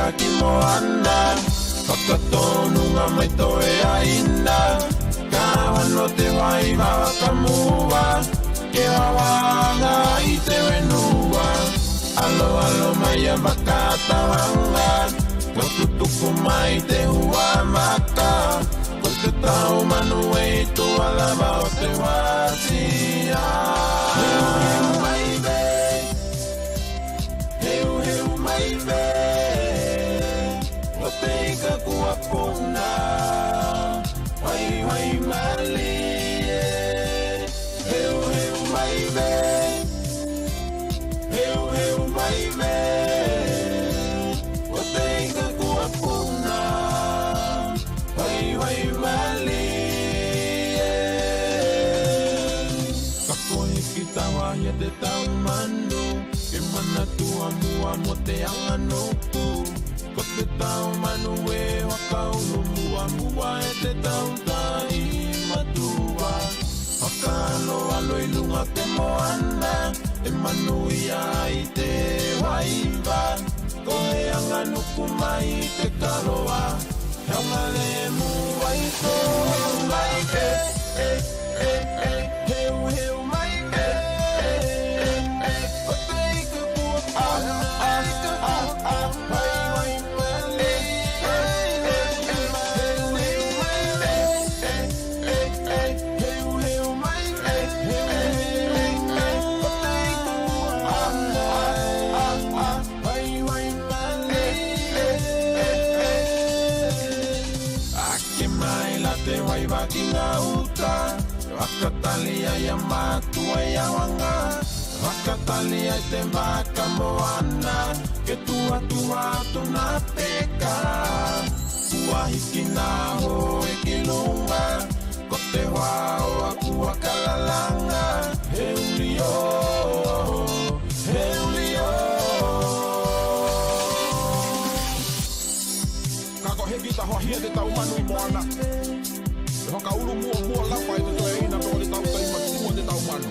ka ki moana Whakatonunga mai toe aina Ka wano te wai whakamua Ke wawanga i te wenua Alo alo mai a whakatawanga Ko tutuku mai te hua maka Ko te tau manu e tu alama o te wasia Heu heu mai ve Heu heu mai ve O te ika kua puna Wai wai mali Heu heu mai ve Heu heu mai ve O te ika kua puna Wai wai mali Kako hiki tawa hia te tau manu Ke mana tua mua mo te anganoku Ko te tau manu e whakaunu mua mua e te tau tai matua Whakalo alo i lunga te moana E manu ia i te waiva Ko e anganuku mai te karoa Heonga le mua i tō mai Heu heu mai O te ika kua puna Wai wai mali Heu heu mai Heu heu mai O te ika kua Wai wai mali Ake mai la te wai waki ngā uta Wakatalia ia matua ia wanga Wakatalia i te maka moana Ke tua tua tuna peka Kua hiki nā ho e ki lunga Ko te wao a kua kalalanga Heulio Heulio Kako heki ta hoa hia te tau manu i moana E hoka uru mua mua lapa i te toe ina Peo te tau tai matua te tau manu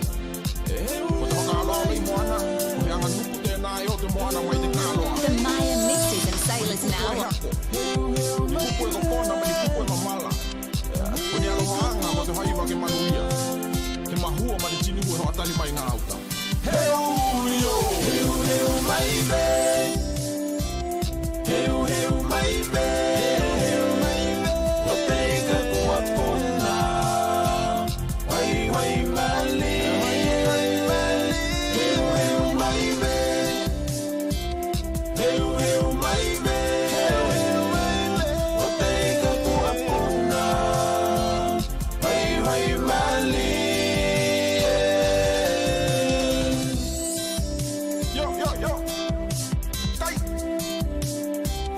Ko te hoka aloa i moana Ko he anga nuku tēnā e o te moana mai te kāloa The Maya mixes and sailors now. Kupu e ko pōna mai kupu e ko mala Ko ni aloha anga mo te haiwa ke manuia He mahua ma te tinu e hoa tali mai ngā auta Heulio Heu heu mai ve Heu heu mai ve O te ika kua puna Wai wai mali Heu heu mai ve Heu heu mai ve O te ika kua puna Wai wai mali Yo, yo, yo Kai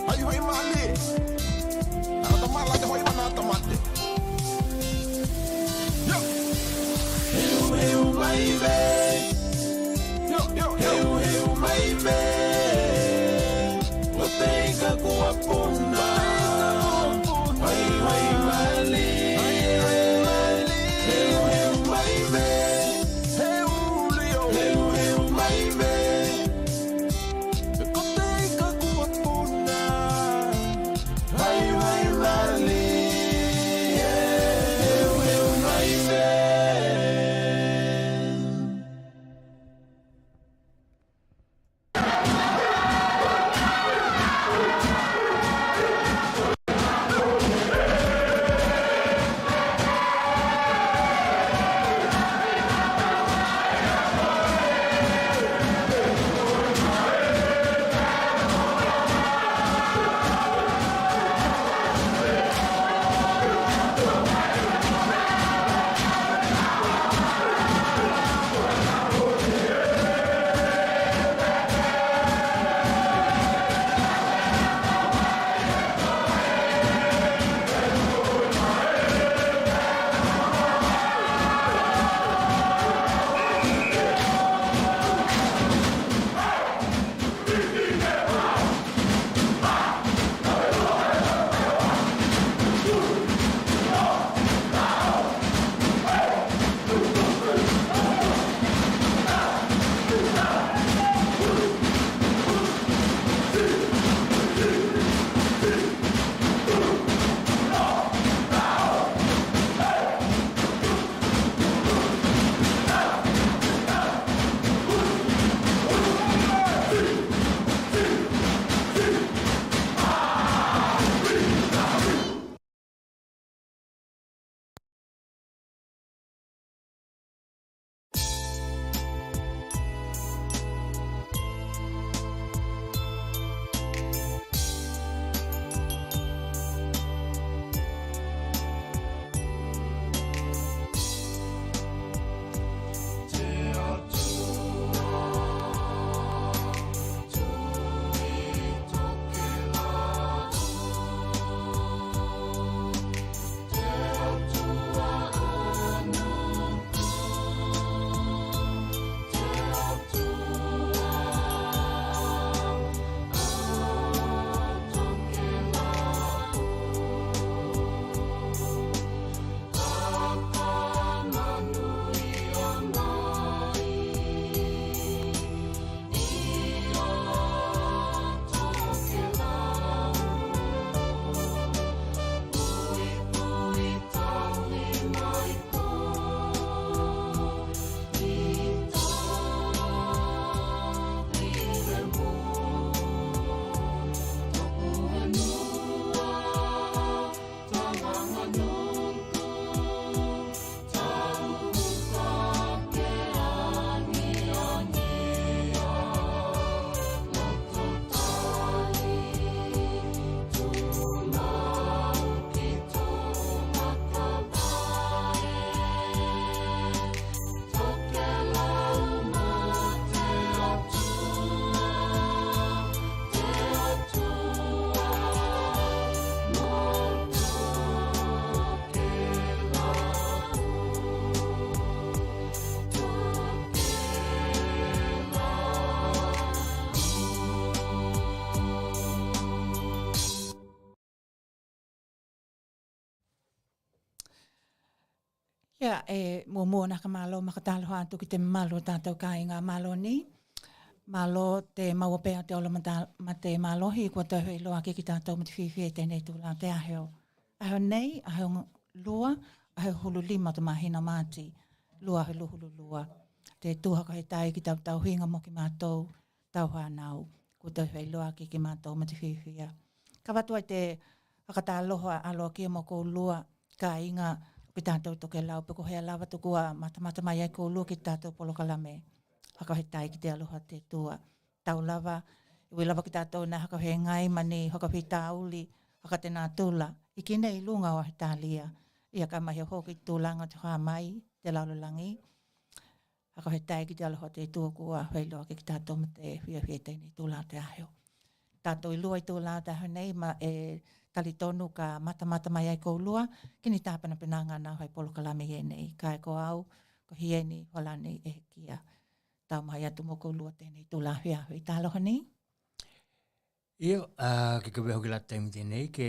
Hai hai mali Ana tamala te hoi mana tamate Yo Heu heu mai ve Yo, yo, yo Heu heu mai ve O te ika kua puna Wai wai mali Heu heu mai ve Heulio Heu heu mai ve O te ika kua puna Wai wai mali Heu heu mai ve Ia, mua naka malo makatalo hantu ki te malo tātou kāinga malo ni. Malo te mauapea te ola ma te malohi kua tau hui loa ki tātou ma te whiwhi e tēnei tūla te aheo. Aheo nei, aheo lua, aheo hulu lima te mahina māti, lua aheo hulu lua. Te tūhaka he tai ki tau hinga mo ki mātou, tau whanau, kua tau hui loa ki mātou ma te whiwhia. Ka watu ai te whakataloha aloa kia mo kou lua ka inga ki tātou Tokelau, peko hea lawa tukua mata mai ai kou lua ki tātou polokalame. Hakahetai ki te aloha te tua. Tau lava, iwi lava ki tātou na hakahe ngai mani, hakahe tāuli, hakate nā tula. Iki nei lunga o he tālia. Ia ka mahi hoki tūlanga te hoa mai, te laulalangi. Hakahetai ki te aloha te tua kua heiloa ki tātou ma te whiawhia tēnei tūlā te aheo. Tātou i lua i tūlā te aheo nei, ma tali tonu ka mata mai ai kou lua, kini tāpana penanga nā hoi polokalame e nei. Ka e ko au, ko hieni, holani e kia. Tau mai atu mo kou lua tēnei tūlā hua hui. Tā aloha ni? Io, ke kawe hoki la taimi tēnei, ke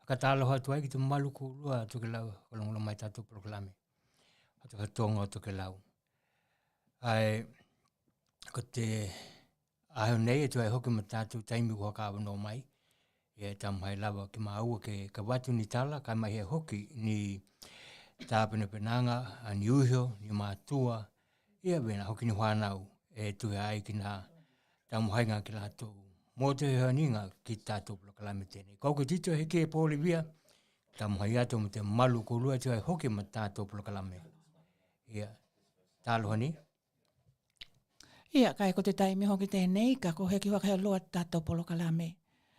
hakatāloha atu ai ki te malu kou lua Tokelau, kolongola mai tātou polokalame. Fatofatoga O Tokelau. Ai, ko te aheo nei e tu ai hoki ma tātou taimi kua kāwano mai. Ia tamu hai lawa ki maua ke ka watu ni tala, kai mai he hoki ni tāpana penanga, ni uhio, ni mātua, ia wena hoki ni whanau e tuhe ai ki nā tamu hai ngā ki lātou. Mō te haninga ki tātou polokalame tēnei. Kauke tito he ke pōli via, tamu hai ato mo te malu kolua tu ai hoki ma tātou polokalame. Ia, tāloha ni? Ia, kai ko te taimi hoki tēnei, ka ko heki waka hea loa tātou polokalame.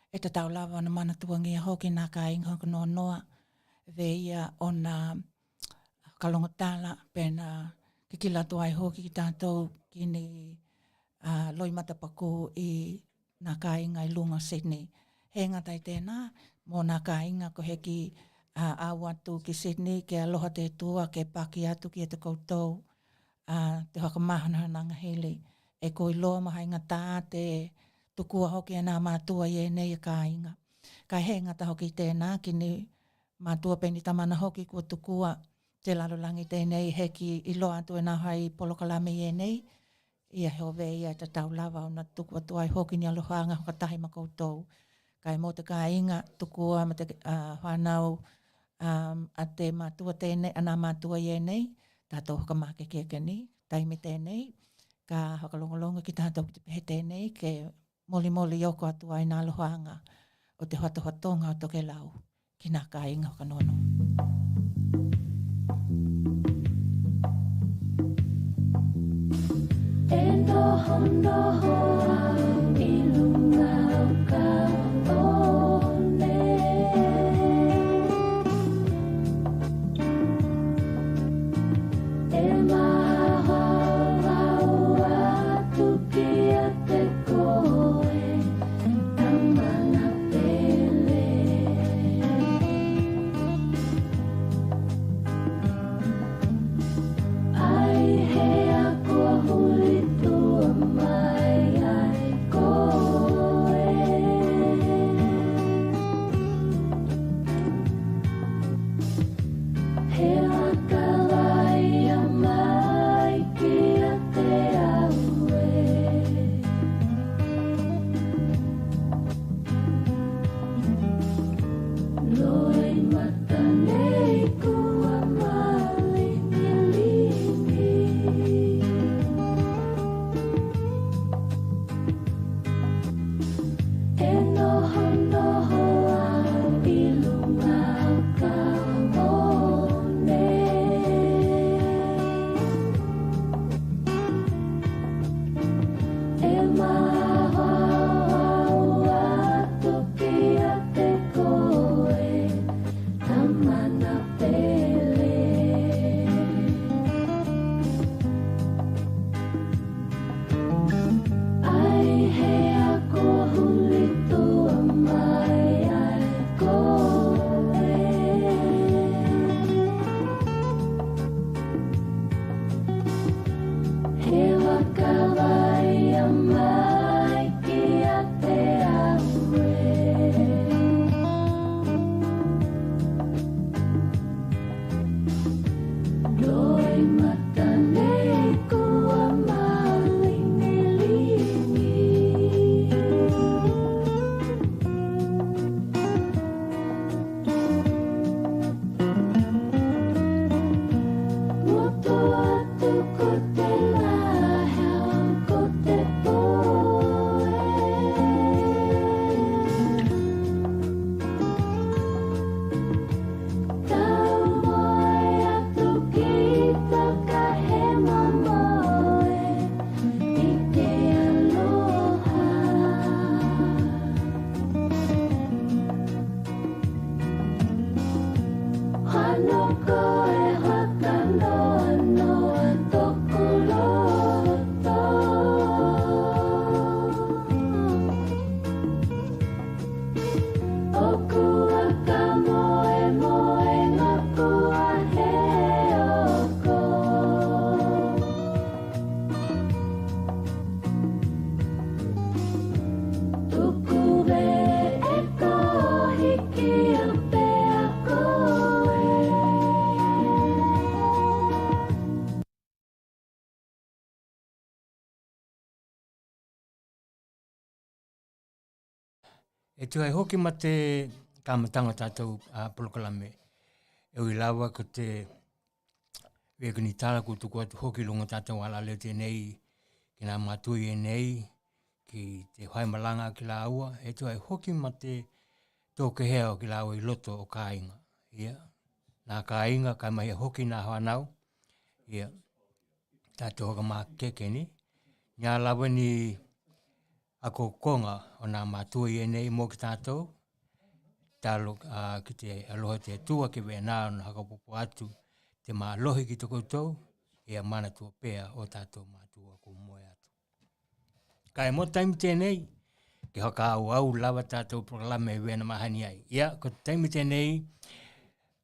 E te tau lawa na mana tuangia hoki nā ka inga hoki noa ve ia o nā kalongotala pēnā ki kila tuai hoki ki tātou ki ni loi matapaku i nā ka inga i lunga Sydney. He ngatai tēnā, mō nā ka inga ko heki au atu ki Sydney, ke aloha te tua, ke paki atu ki e te koutou, te hakamahana nanga hili. E ko i loa maha inga tā te tukua hoki e nā mātua i e nei ka inga. Kai he ngata hoki tēnā ki ni mātua peni tamana hoki kua tukua te lalulangi tēnei heki i loa atu e nā hai polokalame i e nei. Ia heove ia te tau lava o na tukua tuai hoki ni alohaanga hoka tahi ma koutou. Kai mō te ka inga tukua ma te whanau a te mātua tēnei, a nā mātua i e nei. Tātou hoka māke keke ni, taimi tēnei. Ka hakalongolonga ki tātou ki te pehe tēnei ke moli yoko atu ai nā lohaanga o te Fatofatoga O Tokelau ki nā ka inga hoka nono. E noho au i lunga o ka one. E maha au atu ki a te koe, tamana pele. Ai he a kua huli tua mai ai E tu ai hoki ma te kamatanga tātou polokalame. E ui lawa ko te weka ni tāla ko tuku atu hoki longa tātou ala leo tēnei ki nā mātui e nei ki te whaimalanga ki la aua. E tu ai hoki ma te tōke heo ki la aua i loto o kāinga. Ia. Nā kāinga kai mai hoki nā whanau. Ia. Tātou haka mā kekeni. Ngā lawa ni ako konga o nā mātui e nei mō ki tātou. Tālo ki te aloha te tua ki wea nā o haka popo atu te mā lohi ki toko tau e a mana tua pēa o tātou mātua ko moe atu. Kai mo taimi tēnei ki haka au lawa tātou proklame e wea na mahani ai. Ia, ko taimi tēnei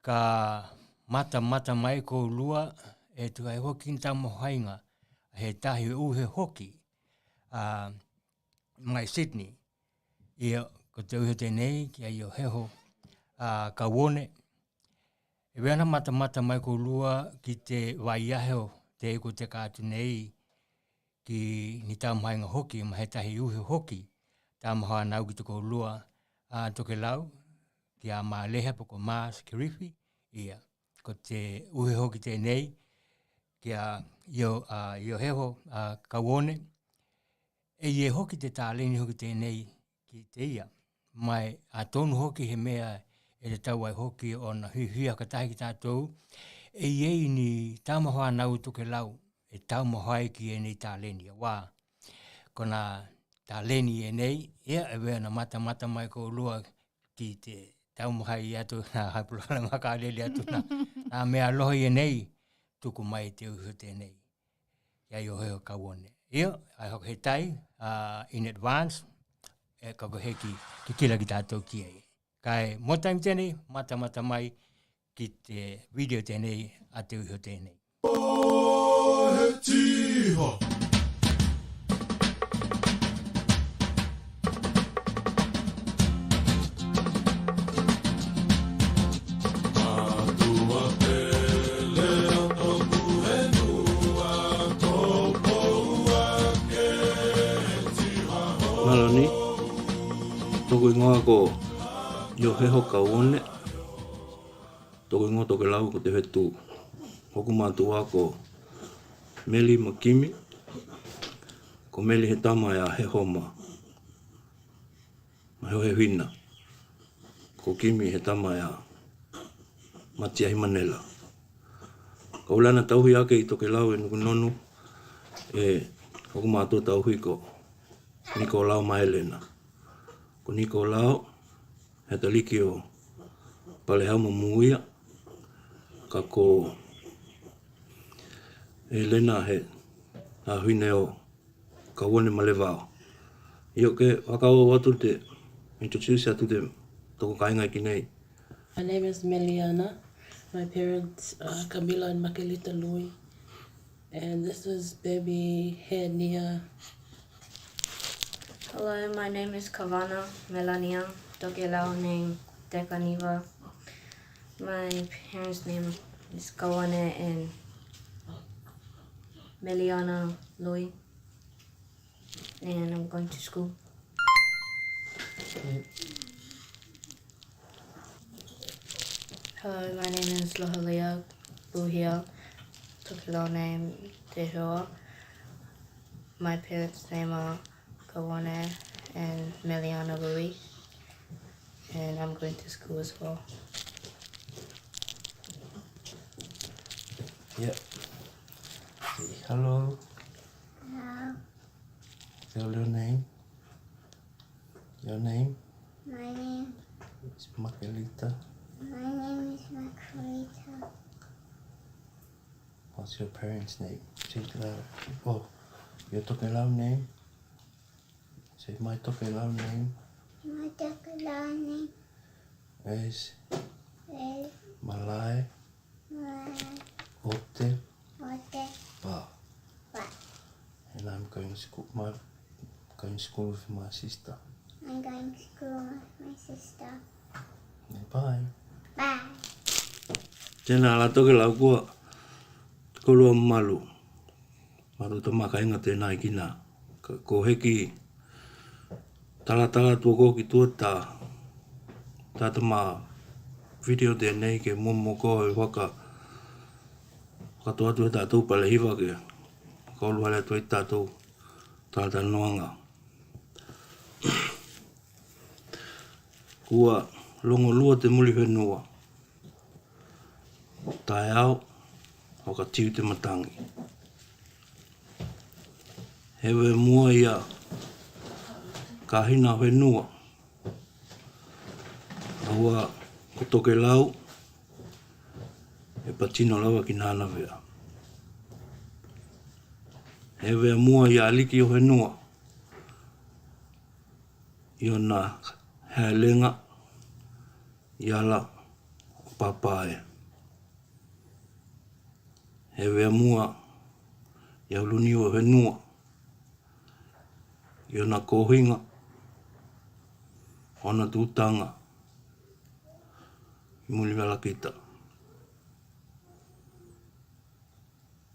ka mata mai ko lua e tukai hoki ni tamo hainga he tahi uhe hoki mai Sydney. Ia, ko te uhe tēnei ki ai o heho ka wone. E wena mata mai ko lua ki te waiaheo te eko te kātu nei ki ni tāmahainga hoki ma he tahi uhe hoki tāmaha nau ki toko lua Tokelau ki a mā leha poko Mars Kiriwhi. Ia, ko te uhe hoki tēnei ki a io heho ka wone. E ie hoki te tāleni hoki tēnei ki te ia. Mai a tonu hoki he mea e te tau ai hoki o na huihia ka tahi ki tātou. E iei ni tāmahoa nau Tokelau e tāmahoa ki e nei tāleni. Wā, ko nā tāleni e nei, ia e wea na mata mai ko lua ki te tāmahoa i atu nā haipulala makareli atu nā mea lohi e nei tuku mai te uhu tēnei. Ia i o heo ka wone. Ia, ai hoka he tai in advance, e kako he ki kila ki tātou ki ei. Kai mo taimi tēnei, mata mai ki te video tēnei a te uho tēnei. He tiha! Malani, toko ingoa ko io heho ka one, toko ingoa Tokelau ko te whetu hoku mātua ko Meli Makimi, ko Meli he tama a heho ma heho he whina, ko Kimi he tama a Matia Himanela. Ka ulana tauhi ake i Tokelau e nuku nonu e hoku mātua tauhi ko Nicolau Maelena. Ko Nicolau, he taliki o Palehama Muia, ka ko Elena he a huine o ka wone malevao. Io ke wakao watu te introduce atu te toko kainga ki nei. My name is Meliana. My parents are Camila and Makelita Louis. And this is baby Henia. Hello, my name is Kavana Melania Tokelau name Tekaniva. My parents' name is Kawane and Meliana Louis. And I'm going to school. Hello, my name is Lohalia Buhia Tokelau name Tehua. My parents' name are Kawane and Meliana Louis, and I'm going to school as well. Yep. Hello. Hello. Tell your name. Your name My name is Makelita. is Makarita. What's your parents' name? Say it loud. Oh, your Tokelau name? Say my Tokelau name My Tokelau name is is Malai Ote Ote Ba. Ba. And I'm going to school. Going to school with my sister. I'm going to school with my sister. Bye. Bye. Tēnā la Tokelau kua kolua malu. Malu ta makainga tēnā i kina. Ko heki Tala tua ki tua tā mā video tēnei ke momo ko e waka toa tātou pale hiwa ke kaulu hale tua i tātou tāta noanga. Kua longo lua te muli whenua. Tai au, waka tiu te matangi. Hewe mua ia ka hina whenua. Aua o Tokelau e patino lawa ki nāna wea. Hewe mua ia aliki o whenua. Io nā haelenga iala o papae. Hewe mua ia uluni o whenua. Io nā kohinga ona tūtanga i muli wala kita.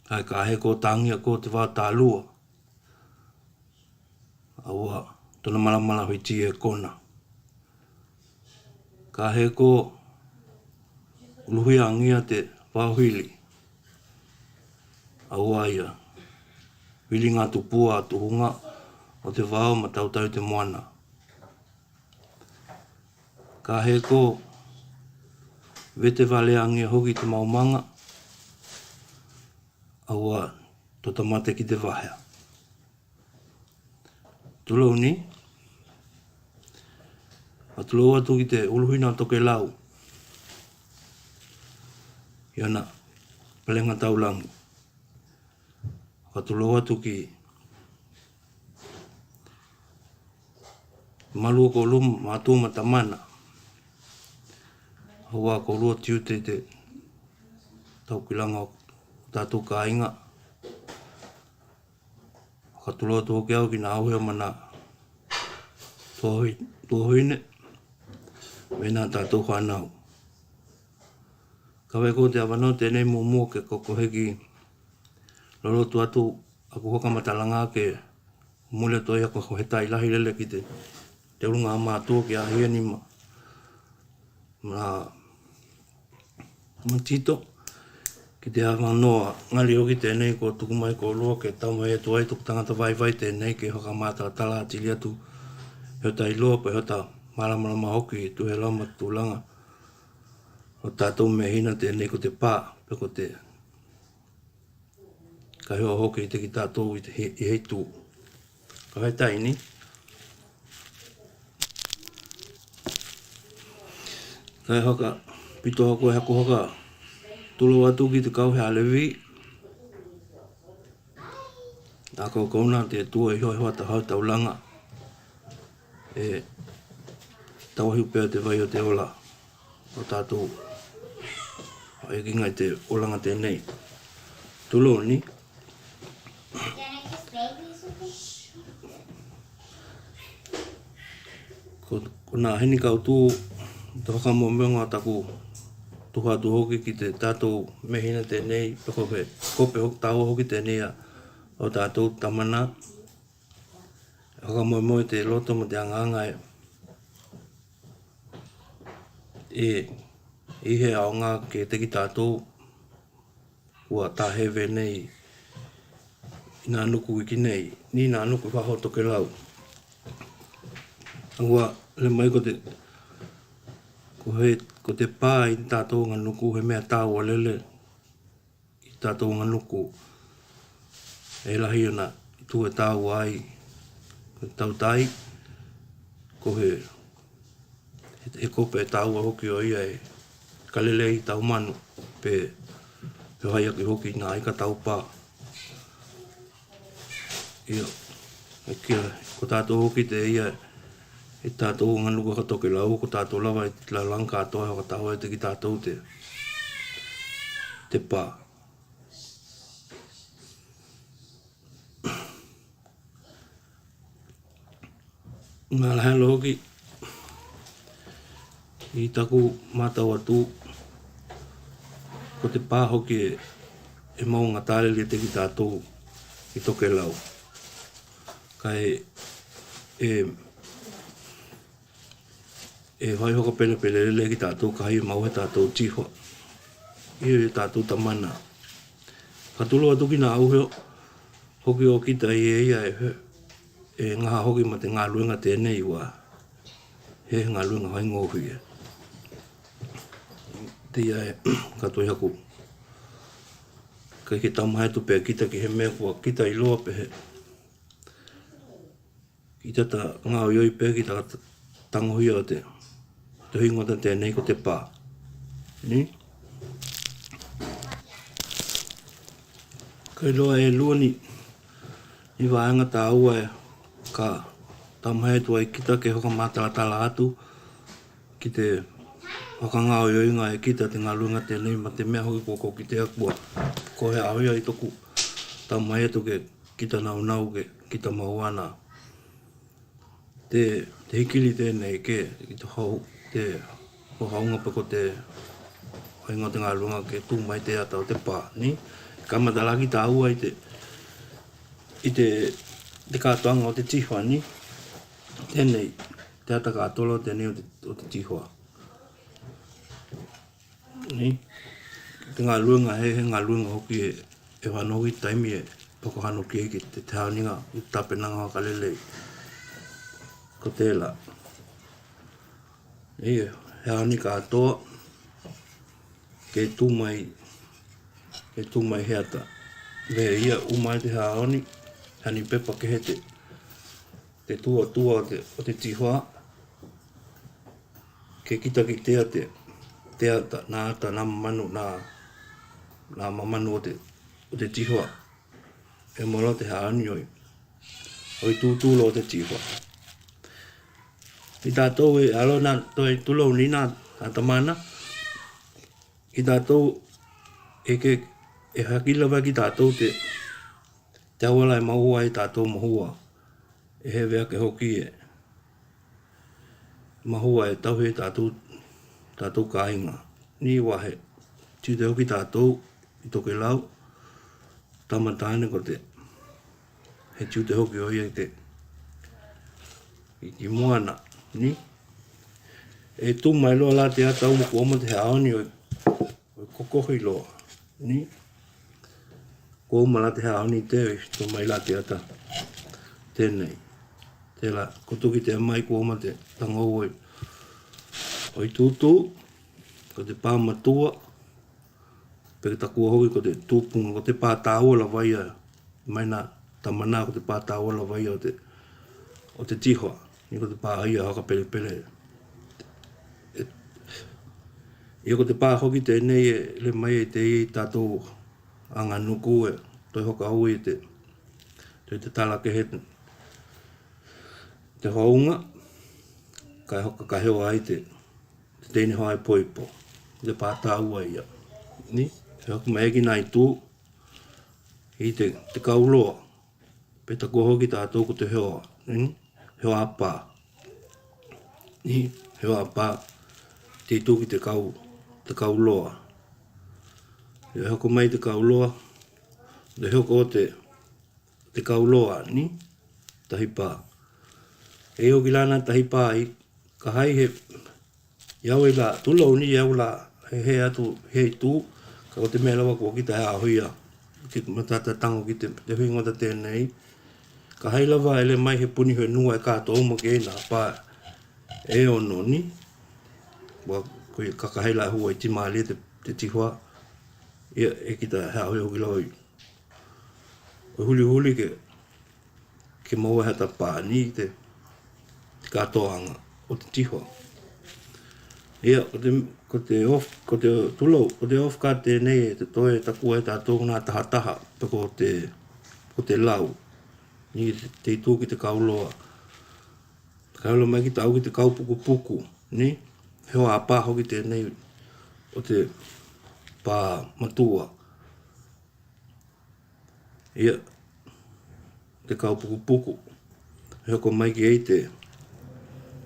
Kai ka he ko tangia ko te wā tālua. Aua, tona malamala hui ti e kona. Ka he ko uluhi angia te wāhuili. Aua ia, wili ngā tupua tuhunga o te wāo ma tautau te moana. Ka he ko vete wale angia hoki te maumanga. Aua, tota mate ki te wahea. Tulou ni, a tulou atu ki te uluhina Tokelau. Iana, pelenga taulangi. A tulou atu ki malu ko lum matu matamana. Hawa ko lua tiu te tau kilanga o tātou ka inga. Ka tulou atu hoki au ki nā auhea mana tuahoine. Mena tātou whanau. Ka wai ko te awanau tēnei mua ke koko heki lolotu atu aku hoka matalanga ke mule toi ako ho hetai lahi lele ki te urunga mātua ki ahia ni matito ki te awanoa ngali hoki tēnei ko tuku mai ko lua ke tau mai atu ai tuku tangata vai tēnei ke hoka mātua tala atili atu hetai loa pa hota malamalama hoki tu he lama tūlanga o tātou me hina tēnei ko te pā pe ko te ka heo hoki te ki tātou i heitu. Ka hei taini. Ka hei hoka, pito hoko e hako hoka, tulo atu ki te kau he alewi. Nā kau kauna te tua i hoi hoa ta hau taulanga. E tauhiu pēr te vai o te ola o tātou. E kingai te olanga tēnei. Tulo ni. Ko nā heni kau tū te whakamomenga taku tuha tu hoki ki te tātou mehina tēnei kope hoki tāua hoki tēnei o tātou tamana. Whakamoemoe te loto mo te anganga i he aonga ke te ki tātou ua tāhewe nei i nā nuku wiki nei, ni nā nuku whaho Tokelau. Angua, le mai ko te pā i tātou ngā nuku he mea tāua lele i tātou ngā nuku. E lahi ona i tū e tāua ai ko tau tai ko he kope e tāua hoki o ia e kalele i tau manu pe hai aki hoki nā ika tau pā. Ia, e kia, ko tātou hoki te ia e tātou nganuku ka Tokelau, ko tātou lawa e la langka atoa haka tāua e te ki tātou te pā. Ngā lahelo hoki i taku mātau atu ko te pā hoki e mau ngā tāreli te ki tātou i Tokelau. Kai e vai hoka pele pele le ki tātou kai mau he tātou tiho. I tātou tamana. Katulo atu ki nā auheo, hoki o kita i eia e ngaha hoki ma te ngā luenga tēnei wa he ngā luenga hai ngōhui e. Te ia e katoi haku. Kai ke tamahai tu pēr kita ki he mea kua kita i loa pehe. Kita ta ngā oi pēr ki ta tangohi o te hingota tēnei ko te pā. Ni? Kai loa e luani i waenga tā ua e ka tamahai tu ai kita ke hoka mātalatala atu ki te hoka ngā oinga e kita te ngā luenga tēnei ma te mea hoki koko ki te akua ko he ahoia i toku tamahai atu ke kita nau ke kita mauana te hikili tēnei ke i te hau te haunga pa ko te hoinga te ngā luenga ke tū mai te ata o te pā ni kamatalaki tā ua i te kātoanga o te tihua ni tēnei te ata kātolo tēnei o te tihua ni te ngā luenga he ngā luenga hoki e whanohi taimi e pakohano ki eke te taoninga i tapenanga o kalelei ko tēla he ani kātoa ke tūmai heata ve ia umai te haoni hani pepa ke he te tua o te tihua ke kita ki te ata nā ata nā mamanu o te tihua e molo te haoni oi tūtūlo o te tihua i tātou e alo nā toi tulou ni nā tamana i tātou e hakila vai ki tātou te awala e mahua i tātou mahua e he vea ke hoki e mahua e tauhe tātou kāinga ni wahe ti te hoki tātou i Tokelau tamatane ko te he tiu te hoki oi i moana ni e tu mai loa la te ata umu kuoma te haoni o kokohi loa ni kuoma la te haoni te tu mai la te ata tēnei te la kotoki te mai kuoma te tangou oi tūtū ko te pāmatua peke takua hoki ko te tūpunga ko te pātāua la vaia mai nā tamana ko te pātāua la vaia o te tihua ni ko te pāia haka pele pele ia ko te pā hoki tēnei le mai e te i tātou anga nuku e toi hoka hui te tala ke he te hounga kai hoka ka heo ai te tēne hoa e poipo te pātāua ia ni he hoka mai ki nai tū i te kauloa pe takua hoki tātou ko te heo heo apa ni heo apa te tūki te kauloa e hoko mai te kauloa le hoko te kauloa ni tahipā e hoki lana tahipā i ka hai he iau e la tulau ni iau la he atu he tū ka o te mea lawa kua ki te hea huia ki matata tango ki te huingota tēnei ka hai lava ele mai he puni he nua e kātou ma ke nā pā e ono ni wa ko kakahai la hua i timali te tihua ia e kita hea hoi hoki lau o huli ke maua hata pā ni te katoanga o te tihua ia ko te tulau ko te off ka tēnei te toe takua e tātou nā taha pe ko te lau ni te itu ki te kauloa kauloa mai ki tau ki te kaupuku ni heo a pā hoki tēnei o te pā matua ia te kaupuku heo ko mai ki ei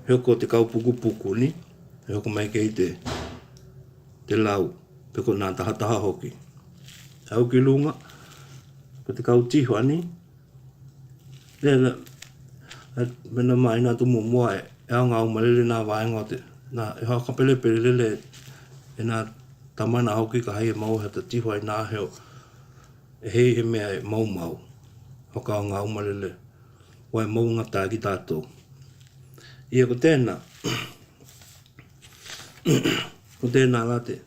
heo ko te kaupuku ni heo ko mai ki ei te lau pe ko nā taha hoki hau ki lunga ko te kautihua ni mena mai nā tumu mua e au ngā umalele nā vaenga na e hao kapele pelele e nā tamana hoki ka hei mau hata tiho ai nā heo e hei he mea e mau hoka o ngā umalele wai mau ngata ki tātou. Ia ko tēnā ko tēnā late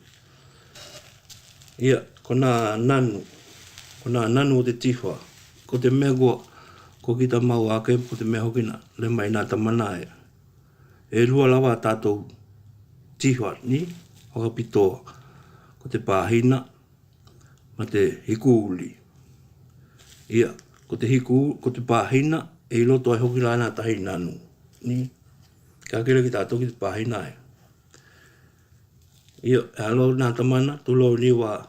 ia ko nā nanu o te tihoa ko te mea kua ko ki ta mau ake ko te mea hoki na le mai nā tamana e lua lawa tātou tihoa ni hoka pitoa ko te pāhina ma te hikuuli. Ia, ko te pāhina e loto ai hoki lana tahi nanu. Ni, ka kere ki tātou ki te pāhina e. Ia, e alo nā tamana, tulo ni wa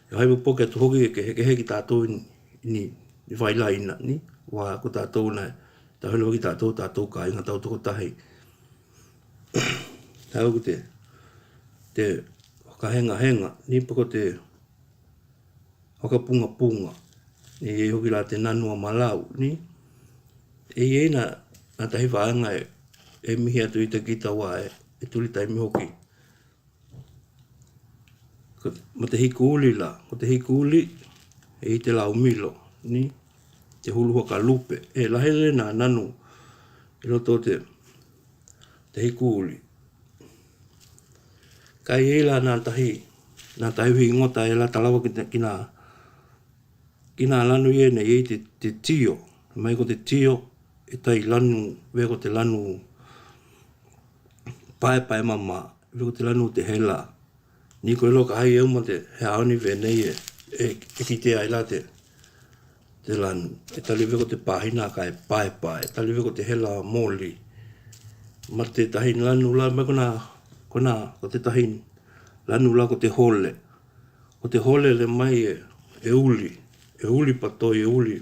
e haipu poke atu hoki e ke he ki tātou ni whailaina ni, wa ko tātou nei, ta helo ki tātou ka inga tau toko tahi. Tau ko te hoka henga, ni pako te hoka punga, ni e hoki la te nanua malau, ni e na tahi whaanga e mihi atu i te kita wa e tuli taimi hoki. Ma te hikuuli la, ko te hikuuli e i te lau milo, ni te hulu hoka lupe, e lahele na nanu i roto te hikuuli. Kai e la nā tahi hui ngota e la talawa ki nā lanu i ene i te tio. Mai ko te tio e tai lanu, vea ko te lanu pae mama, vea ko te lanu te hela. Ni ko e loka hai e uma te he aoni venei e ki te ai la te lanu. E tali vea ko te pāhina ka e pae, tali vea ko te hela moli. Ma te tahi lanu la, mai ko te tahi lanu la ko te hole. Ko te hole le mai e uli patoi e uli.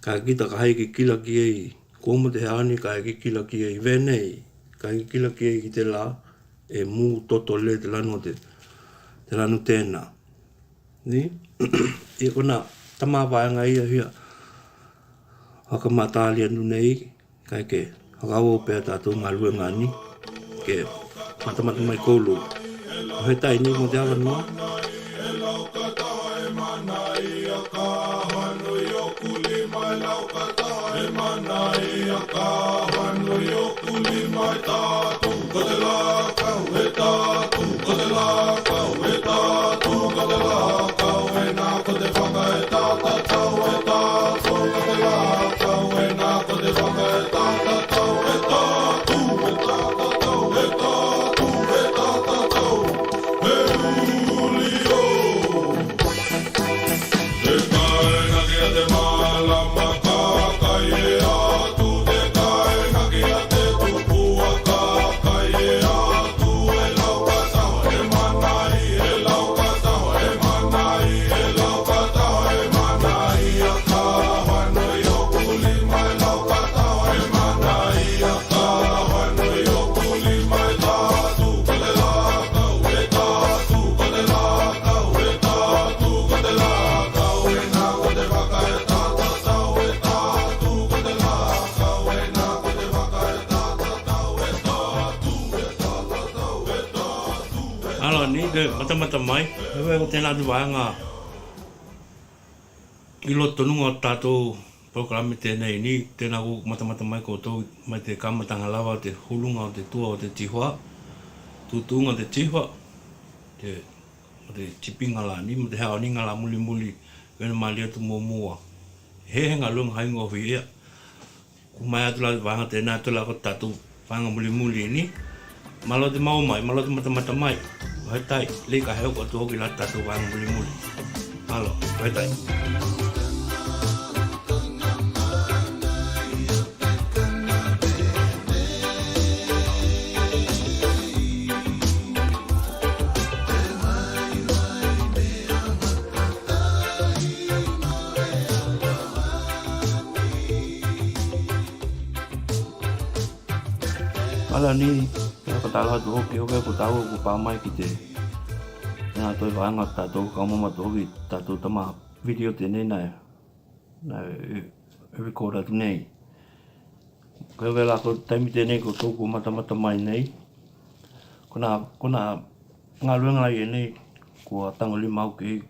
Ka kita ka hai ki kila ki ei, kōma te haani ka hai ki kila ki ei, venei, ka hai ki kila ki ei ki te la, e mū toto le te lanu te lanu tēnā. Ni? E kona tamāwaenga ia hia, haka mātāli anu nei, kai ke haka awo pēr tātou ngā lua ngani, ke matamata mai kōlu. He tai ni mo te awa noa. Mata mai, e ko tēnā te wāenga i loto nunga o tātou programe tēnei ni, tēnā ko mata mai koutou mai te kamatanga lawa, te hulunga o te tua o te tihoa, tutunga o te tihoa, te tipinga la ni, ma te hao ninga la muli, wena mali atu mua. He henga lunga haingo hui ea, ku mai atu la te wāenga tēnā tu la ko tātou wāenga muli ni, malo te mau mai, malo te mata mai. Hai tai, le ka heo ko tu hoki la tātou wāenga muli. Malo, hai tai. Ala ni, ko tala tu hoki ko tau ko pa mai ki te na toi wanga tātou ka mama tu hoki tātou tama video tēnei na record atu nei. Ko vela ko taimi tēnei ko tōku mata mai nei, kona ngā luenga i nei kua tangoli mau ki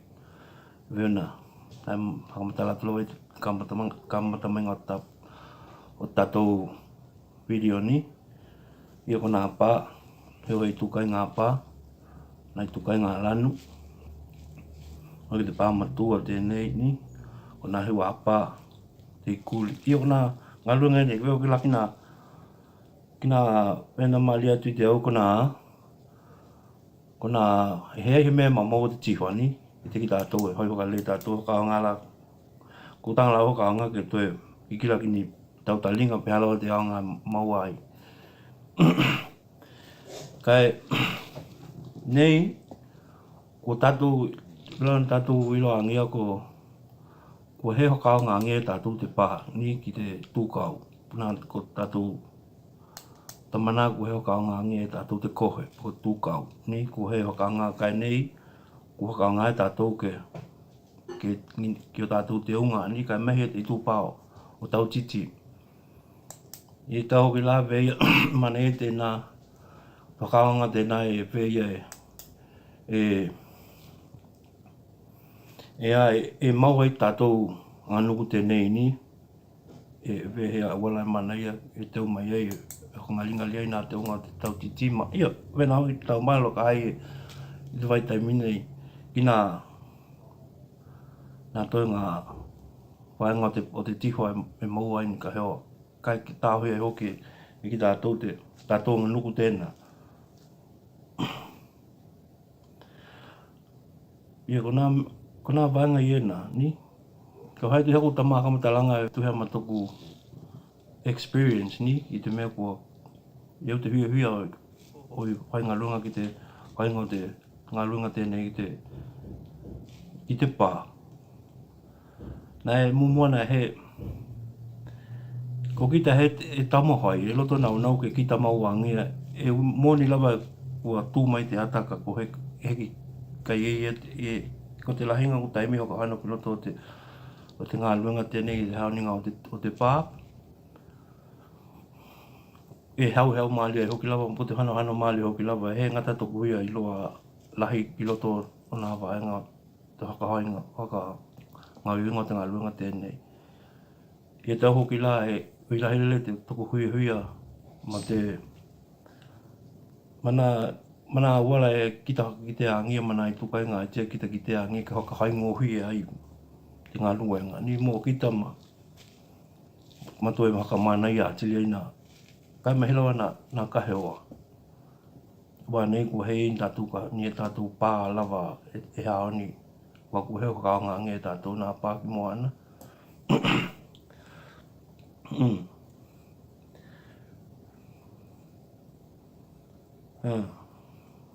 vena. Tam hakamatala tolo e kamatamenga o tatou video ni. Ia kona pā, heo e tukai ngā pā, nai tukai ngā lanu. O te pā matua tēnei ni, kona hewa apā te kuli. Ia kona ngā luenga nei, weo ki la kina wena mali atu te au kona he mea mamau te tihwani, i te ki tātou e hoi hoka le tātou hoka ngā la, ko tanga la hoka ngā ke toe i kila ki ni tautalinga pe halawa te au ngā mauai. Kai, nei, ko tātou, rilana tātou ilo a ngia ko he hoka ngā ngia tātou te paha, ni ki te tūkau. Puna ko tātou tamana ko he hoka ngā ngia tātou te kohe, ko tūkau. Ni ko he hoka ngā kai nei, ko hoka ngā tātou ke o tātou te unga, ni kai mehe te tūpao o tau titi. I tau ki la vei mana e tēnā whakaonga tēnā e vei e mau ai tātou anuku tēnei ni e vei a wala mana ia e tau mai ai e hongalingali ai nā te unga te tau titima. Ia, wena hoi tau mailo ka ai e te vai taiminei ki nā toi ngā whaenga o te tihua e mau ai ni ka heo. Kai ki tāhui e hoki e ki tātou ngā nuku tēnā. Ia, kona vāenga i ena, ni? Ka hai te haku tamā kamatalanga e tuhea matoku experience, ni? I te mea kua, iau te huia o i ngā runga ki te whaenga o te ngā runga tēnei i te pā. Nā e mumuana he ko kita he tamohai, e loto nau ke kita mauangia, e mōni lava kua tūmai te ataka ko heki kai ko te lahinga ko taimi hoka hana ki loto o te ngā luenga tēnei te hauninga o te pā. E hau māli ai hoki lava, po te hana māli hoki lava, he ngata toku huia i loa lahi ki loto o nā whaenga te hakahainga, ngā uinga te ngā luenga tēnei. I tau hoki la i la hele te toko huia ma te mana wala e kita ki te angia mana i tukai ngā e tia kita ki te angia ka hoka haingo hui ai te ngā luenga. Ni mō kita ma toi haka mana i a tili ai nā. Kai mahilawa nā kaheoa. Wa nei ko hei tātou ka ni e tātou pā lava e hao ni. Wa ku heo ka ngā ngia e tātou nā pā ki moana.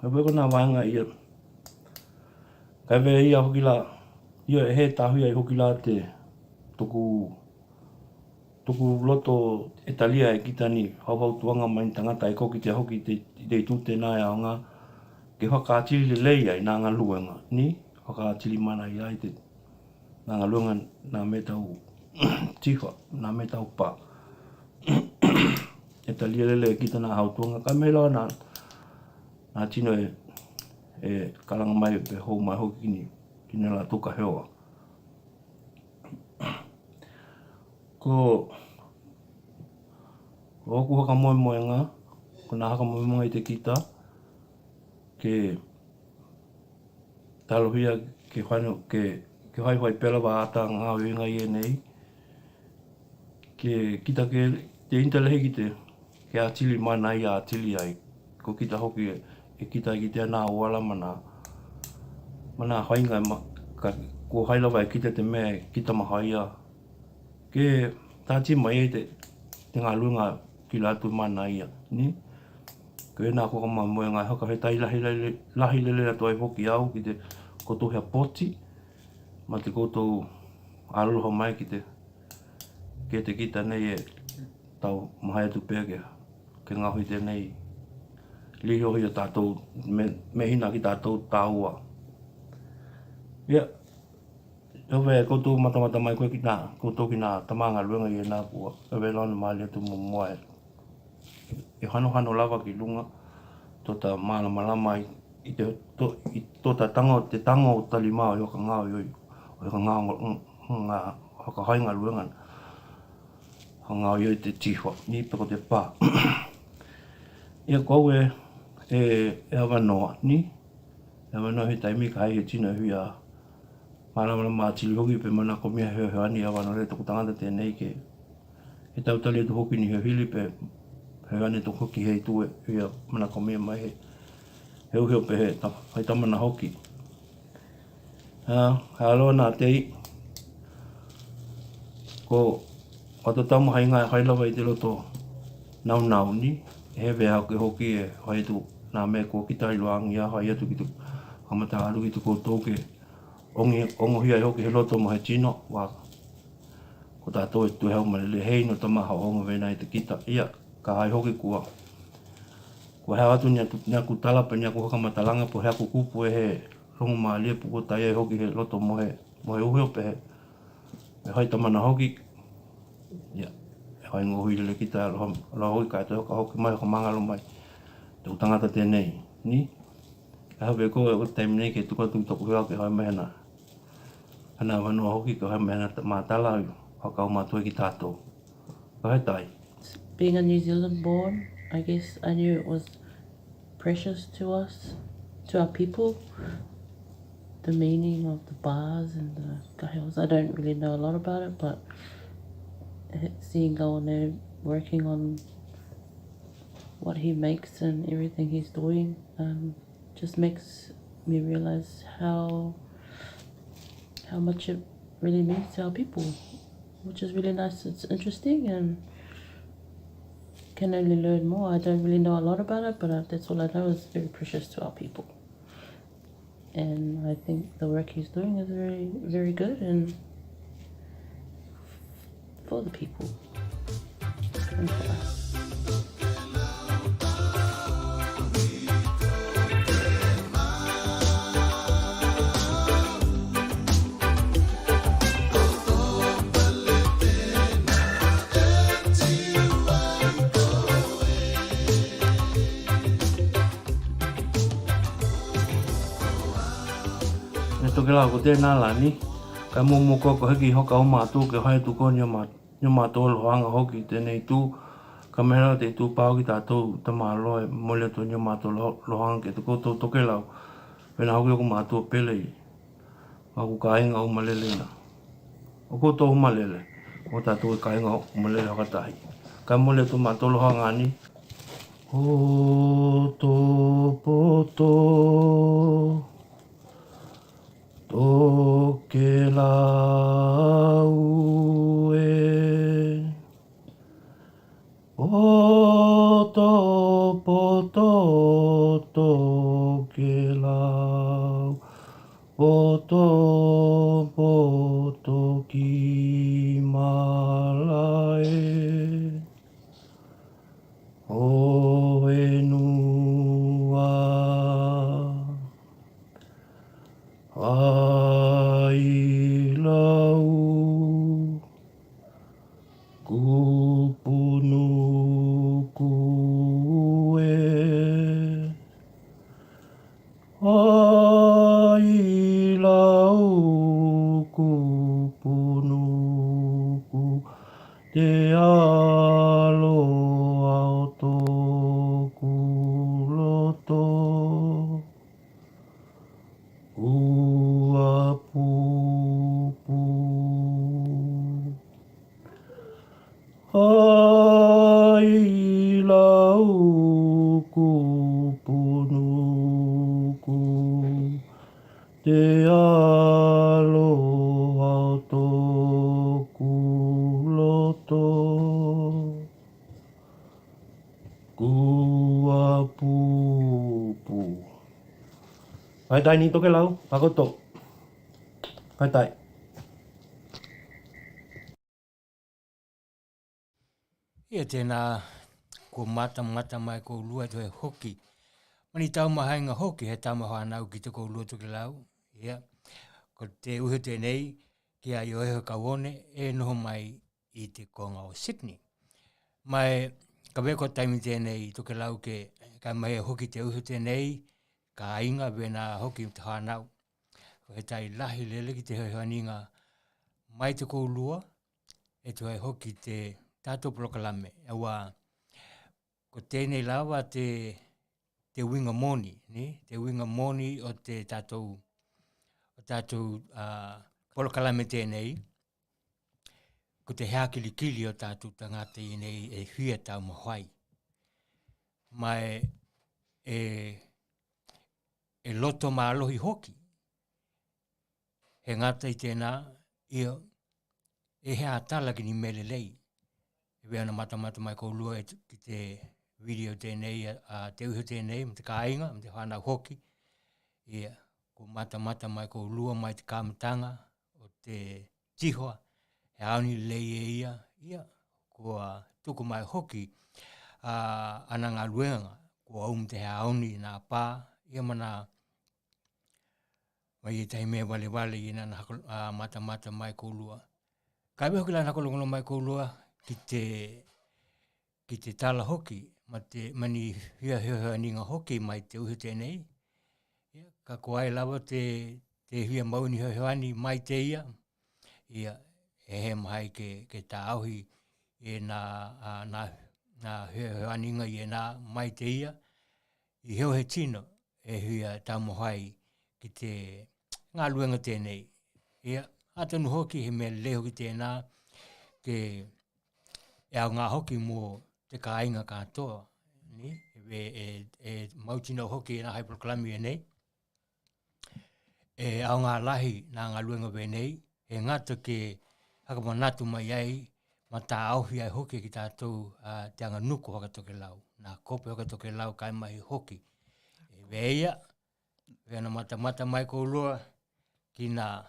Ka weko nā wāenga ia. Kai wea ia hoki la, ia he tāhui ai hoki la te tuku loto e talia e kitani hauhau tuanga mai tangata e koki te hoki te tūte nā e aonga ke whakaatili le lei ai nā ngā luenga, ni? Whakaatili mana i ai te nā ngā luenga nā me tau tiwa, nā me tau pā. E talia lele e kita nā hautuanga, ka me loa nā tino e kalanga mai pe hou mai hoki kini la tuka heoa. Ko oku haka moenga, ko nā haka moenga i te kita, ke talohia ke whaiwhai pela wa ata ngā uinga i e nei, ke kita ke te intalehi ki ke atili mana i a atili ai, ko kita hoki e kita ki te nā oala mana hainga ko hailawa e kita te mea kita mahaia. Ke tāti mai e te ngā luenga ki lātu mana ia, ni? Ko e nā koka moe ngai haka he tai lahi lele ato ai hoki au ki te kotohea poti, ma te kotou aloha mai ki te kita nei e tau mahai atu pēr ke ngahui tēnei lihohi a tātou me hina ki tātou tāua. Ia, ewe koutou matamata mai koe ki nā, koutou ki nā tamanga luenga i e nā kua, ewe launa maali atu mo moe. E hano lava ki lunga, tota malama i tota tango o talimao i o ka ngao i o ka ngao ka hainga luengan. Ka ngao i te tiwa, ni peko te pā. Ia kou e awanoa ni. E awanoa he taimi ka hai he tina hui a malama tili hoki pe mana komia heo ani awanoa le toku tangata tēnei ke he tautali e tu hoki ni heo hili pe heo ani toku hoki hei tue hui a mana komia mai he heo pe he tamana hoki. Aloha nā tei ko ato tamu hai ngai hailawa i te loto nau ni he vea ke hoki e hai tu nā mea ko ki tai loangi a hai atu ki tu kamata alu ki tu koutou ke ongo hia i hoki he loto mo he tino wa ko tātou e tu heo malele hei no tamaha ongo vena i te kita ia ka hai hoki kua hea atu niaku talapa niaku hokamata langa po hea kukupu e he rongo maalia puko tai e hoki he loto mo he uheo pe he hai tamana hoki ia hai ngohui le kita aloha hoki ka te hoki mai ho mangalo mai te utangata tēnei ni hawe ko e o taimi nei ke tuka tuku hea ke hai mehena ana wanoa hoki ke hai mehena mātala haka o mātua ki tātou ka hai tai. Being a New Zealand born, I guess I knew it was precious to us, to our people. The meaning of the bars and the kahels. I don't really know a lot about it, but seeing Gaone working on what he makes and everything he's doing just makes me realize how much it really means to our people, which is really nice. It's interesting and can only learn more. I don't really know a lot about it, but that's all I know is very precious to our people. And I think the work he's doing is very, very good and for the people and for us. Tokelau ko tēnā lani, ka momo koko heki hoka o mātou ke hai tuko ni o mātou aloanga hoki tēnei tū, ka mehera te tū pāo ki tātou tamāloa e mole to ni o mātou lohanga ke te koutou tokelau, wena hoki o ku mātou pele i, ma ku kāinga o malele ina. O koutou malele, o tātou e kāinga o malele hakatahi. Ka mole to mātou lohanga ni, o tō poto, Tokelau e o tō poto tokelau o tō poto ki malae o enua ai lau kupunu kue ai lau kupunu ku te alo au tōku loto ua pupu ai lau kupunuku te alo au tōku loto ua pupu. Hai tai ni Tokelau, pakoto. Hai tai. Ia tēnā ko mata mai ko lua to e hoki. Mani tau mahainga hoki he tamaha anau ki te ko lua Tokelau. Ia, ko te uhe tēnei ki a ioeho Kaone e noho mai i te konga o Sydney. Mai ka weko taimi tēnei i Tokelau ka mai hoki te uhu tēnei, ka inga vena hoki te whanau. Ko he tai lahi lele ki te hoihoaninga mai te koulua, e tu hai hoki te tātou Polokalame. Awa, ko tēnei lawa te winga moni, ne? Te winga moni o te tātou Polokalame tēnei, ko te hea kilikili o tātou tangata i nei e huia tau mahoi. Mai e loto mālohi hoki. He ngata i tēnā, e hea tala ki ni mele lei. E weana matamata mai koulua ki te video tēnei, te uhu tēnei, te kāinga, te whanau hoki. Ko matamata mai koulua mai te kāmatanga o te tihoa. He aoni lei ia, kua tuku mai hoki ana ngā luenga, kua te he aoni nā pā, ia mana mai i tai mea wale i nana mata mai koulua. Kai weho ki lana kolongolo mai koulua ki te tala hoki, mani hia ninga hoki mai te uhu tēnei. Ka koai lawa te hia mauni hioani mai te ia e he mai ke tā auhi e nā hioaninga i e nā mai te ia. I heo he tino e hia tamohai ki te ngā luenga tēnei. Atanu hoki he mea leo ki tēnā e au ngā hoki mō te kāinga kātoa. E mautino hoki e nā hai Polokalame e nei. E au ngā lahi nā ngā luenga we nei. E ngata ke hakamanatu mai ai ma tā auhi ai hoki ki tātou te anga nuku haka Tokelau. Nā kope haka Tokelau kai mai hoki. E weia, weana mata mai koulua ki nā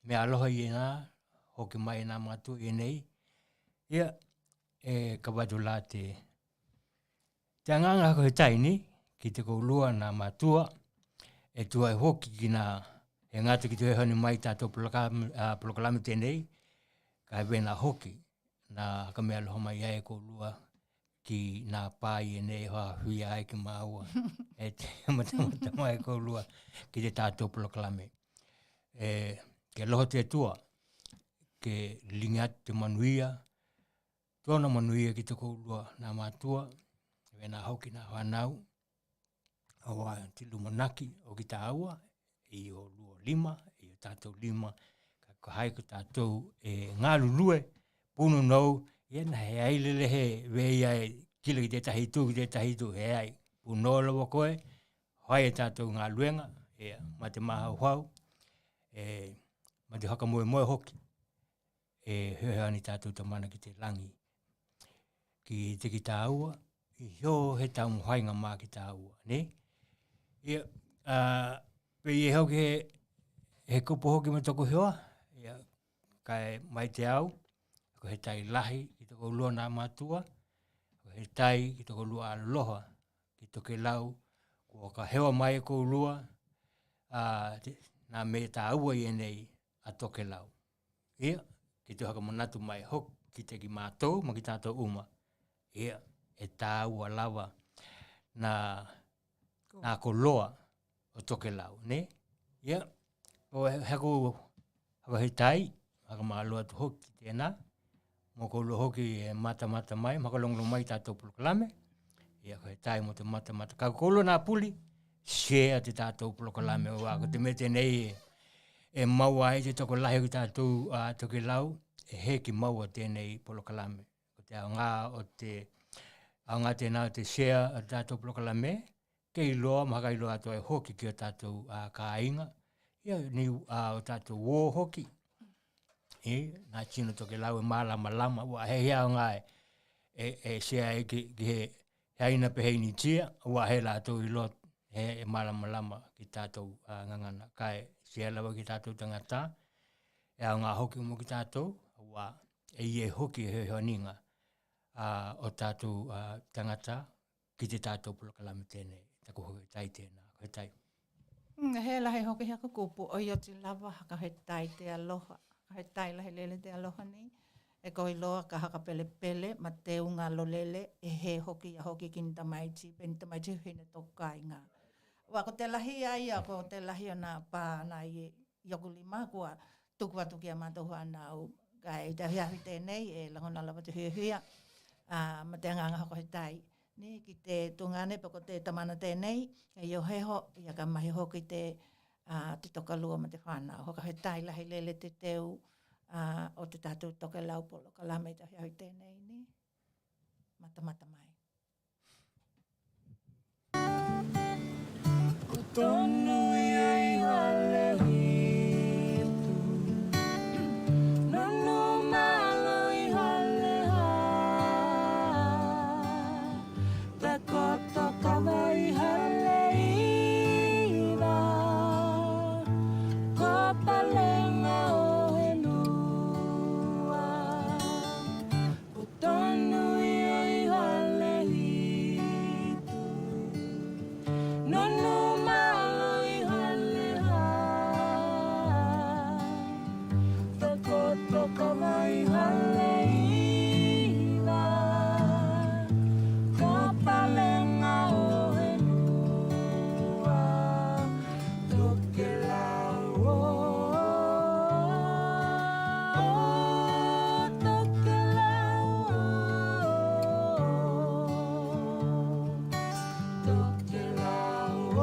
mea aloha i e nā, hoki mai nā mātua i e nei. E ka wadu la te anganga hako he taini, ki te koulua nā mātua, e tuai hoki ki nā, e ngata ki te hehani mai tātou Polokalame tēnei, ka hewe nā hoki, nā haka mea aloha mai ai e koulua, ki nā pā i e nei hoa hui ai ki māua. E te matamata mai koulua ki te tātou Polokalame. Ke aloha te atua, ke lingat te manuia, tōna manuia ki te koulua nā mātua, we nā hoki nā whanau, awa te lumanaki o ki tā aua, i o lua 5, i o tātou 5, ka hai ko tātou ngā lulue, punu nau, iena he ailele he wei ai kila ki te tahitu, he ai, puno lawa koe, hai e tātou ngā luenga, ma te mahau hau, ma te haka moe hoki, heani tātou tamana ki te langi, ki te ki tā aua, i hio he tau mhainga mā ki tā aua, ne? Pe i hoki he kupo hoki me toko hioa, kai mai te au, ko he tai lahi ki toko lua nā mātua, ko he tai ki toko lua aloha ki Tokelau, ko ka hewa mai e kou lua, nā me tā aua i enei a Tokelau. Ki te haka manatu mai hok ki te ki mātou, ma ki tātou uma. E tā aua lava nā koloa o Tokelau, ne? O hako he tai, haka māloa tu hoki tēnā, mō kou lua hoki e mata mai, maka longlo mai tātou Polokalame, ko he tai mo te mata. Ka kou lua nā puli, share te tātou Polokalame, ko te me tēnei e maua ai te toko lahi ki tātou Tokelau, e he ki maua tēnei Polokalame. Ko te au ngā tēnā te share a tātou Polokalame, kei loa, maka i loa atoa e hoki ki o tātou kāinga, ni o tātou wō hoki, nā tino Tokelau e mālama, ua he au ngā e share ki he haina peheini tia, ua he lātou i loa e mālama ki tātou ngangana, kai share lawa ki tātou tangata, e au ngā hoki mo ki tātou, ua e ie hoki he hoaninga o tātou tangata ki te tātou Polokalame tēnei, tako hoki tai tēnā, koe tai. He lahi hoki haka kupu, o i o te lava haka he tai te aloha, he tai lahi lele te aloha ni, E koi loa ka haka pele pele, ma te unga lolele, e he hoki a hoki ki ni tamaiti, pe ni tamaiti hine toka i ngā. Wa ko te lahi ai, ko te lahi o nā pā nā i yoku lima, kua tuku atu ki a mātou hānau. Kai te hiahi tēnei, e langona lawa te huia, ma te anganga hoko he tai. Ni ki te tungane, pa ko te tamana tēnei, e io heho, ia ka mahi hoki te toka lua ma te whānau. Hoka he tai lahi lele te teu, o te tātou tokelau polo, ka lame te hiahi tēnei ni. Mata mai. Tonu i hale hitu, nono malo i hale ha, te koto kawa i hale iwa, ko palenga o he nua, ko tonu i hale hitu, nono Kamai hale iwa, ko palenga o he nua, tokelau o tokelau o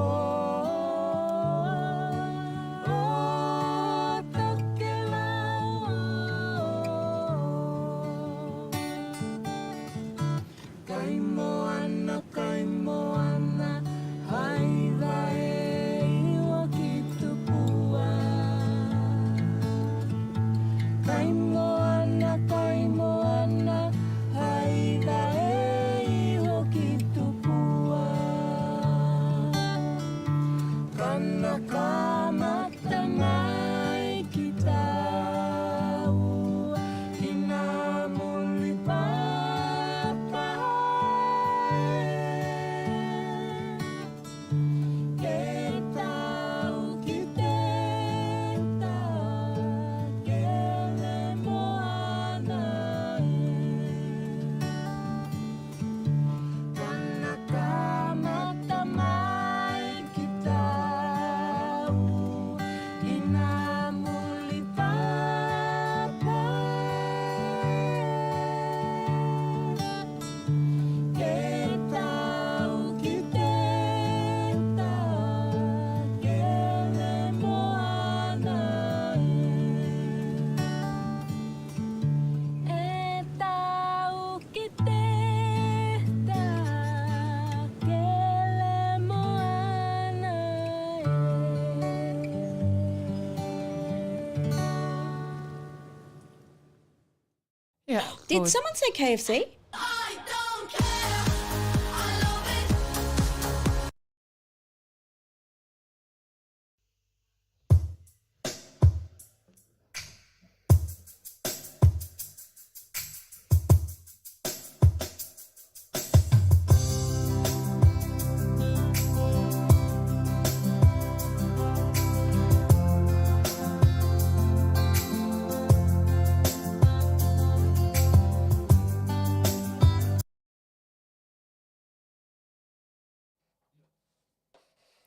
Did someone say KFC?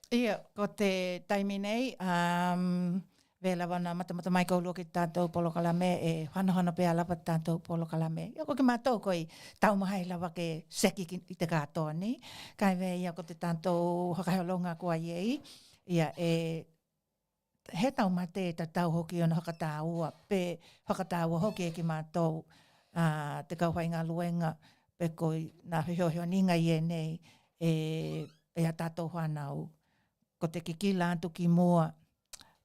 Ia, ko te taimi nei, vela wana matamata mai kaulua ki tātou polokalame, e whanahana pēa lapa tātou polokalame. Ia ko ki mātou koi taumahai lawa ke seki i te kātoa ni. Kai vea ia ko te tātou hakaheolonga kua iei. Ia he taumate e tau hoki ona hakatāua, pe hakatāua hoki e ki mātou te kauhai ngā luenga, pe koi nā hiohio ninga i nei, e a tātou whanau. Ko te kikila atu ki mua,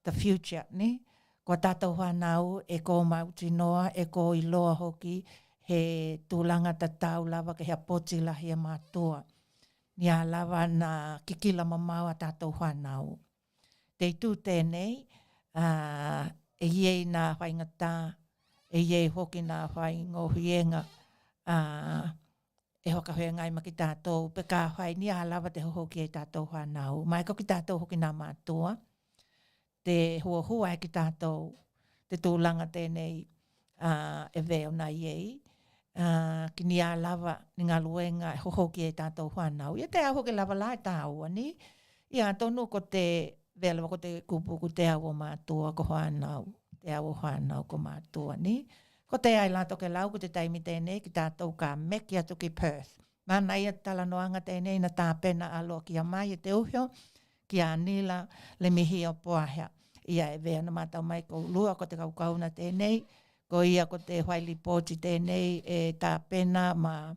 the future, ni? Ko tātou whanau, e ko mauti noa, e ko i loa hoki, he tūlanga tatau lava, ke hea poti lahi a mātua. Ni a lava na kikila mamau a tātou whanau. Te tū tēnei, e iei nā whaingatā, e iei hoki nā whaingohienga, e hoka hoi ngai maki tātou, pe ka whai ni a lawa te hoki e tātou whanau. Mai ko ki tātou hoki nā mātua, te hua e ki tātou, te tūlanga tēnei, e veo na iei. Ki ni a lava ni ngā luenga e hohoki e tātou whanau. Ia te aho ke lava la e tāua ni. Ia tonu ko te vela ko te kupu ko te awa mātua ko whanau. Te awa whanau ko mātua ni. Ko te ai la Tokelau ko te taimi tēnei ki tātou ka meki atu ki Perth. Mana ia tala noanga tēnei na tāpena aloa ki a mai e te uhio. Ki a nila le mihi o poahea. Ia e vea na mātau mai ko lua ko te kaukauna tēnei. Ko ia ko te Haili Pōti tēnei e tā pena ma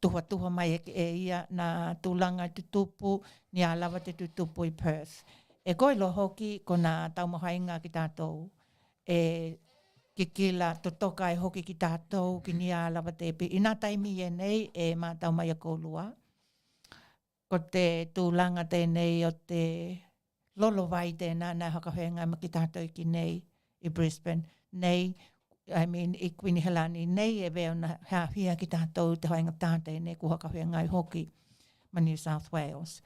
tuha mai e ia na tūlanga te tupu ni a lava te tupu i Perth. E koilo hoki ko nā taumahainga ki tātou e kikila totoka e hoki ki tātou ki ni a lava te epi. Ina taimi e nei e mātau mai a kōlua. Ko te tūlanga tēnei o te lolo vai tēnā nā hakawenga ma ki tātou ki nei i Brisbane. Nei I Quini Helani nei e veo na hawhia ki tātou te hoinga tātei nei ku hakawenga i hoki ma New South Wales.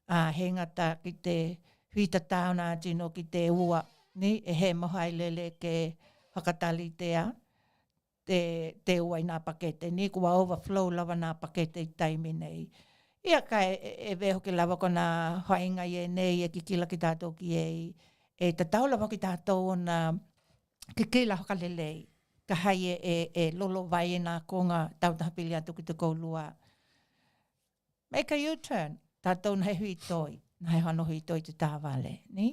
He ngata ki te whita tāuna tino ki te ua ni e he mohai lele ke hakatali tea te ua i nā pakete ni kua overflow lava nā pakete i taimi nei. Ia kai e veo ki lava ko nā hoinga i e nei e kikila ki tātou ki e tatau lava ki tātou o nā ke kila hakalelei, ka hai e lolo vai e nā konga tautahapili atu ki te koulua. Make a U-turn, tātou na he hui toi, na he hano hui toi te tāwale, ni?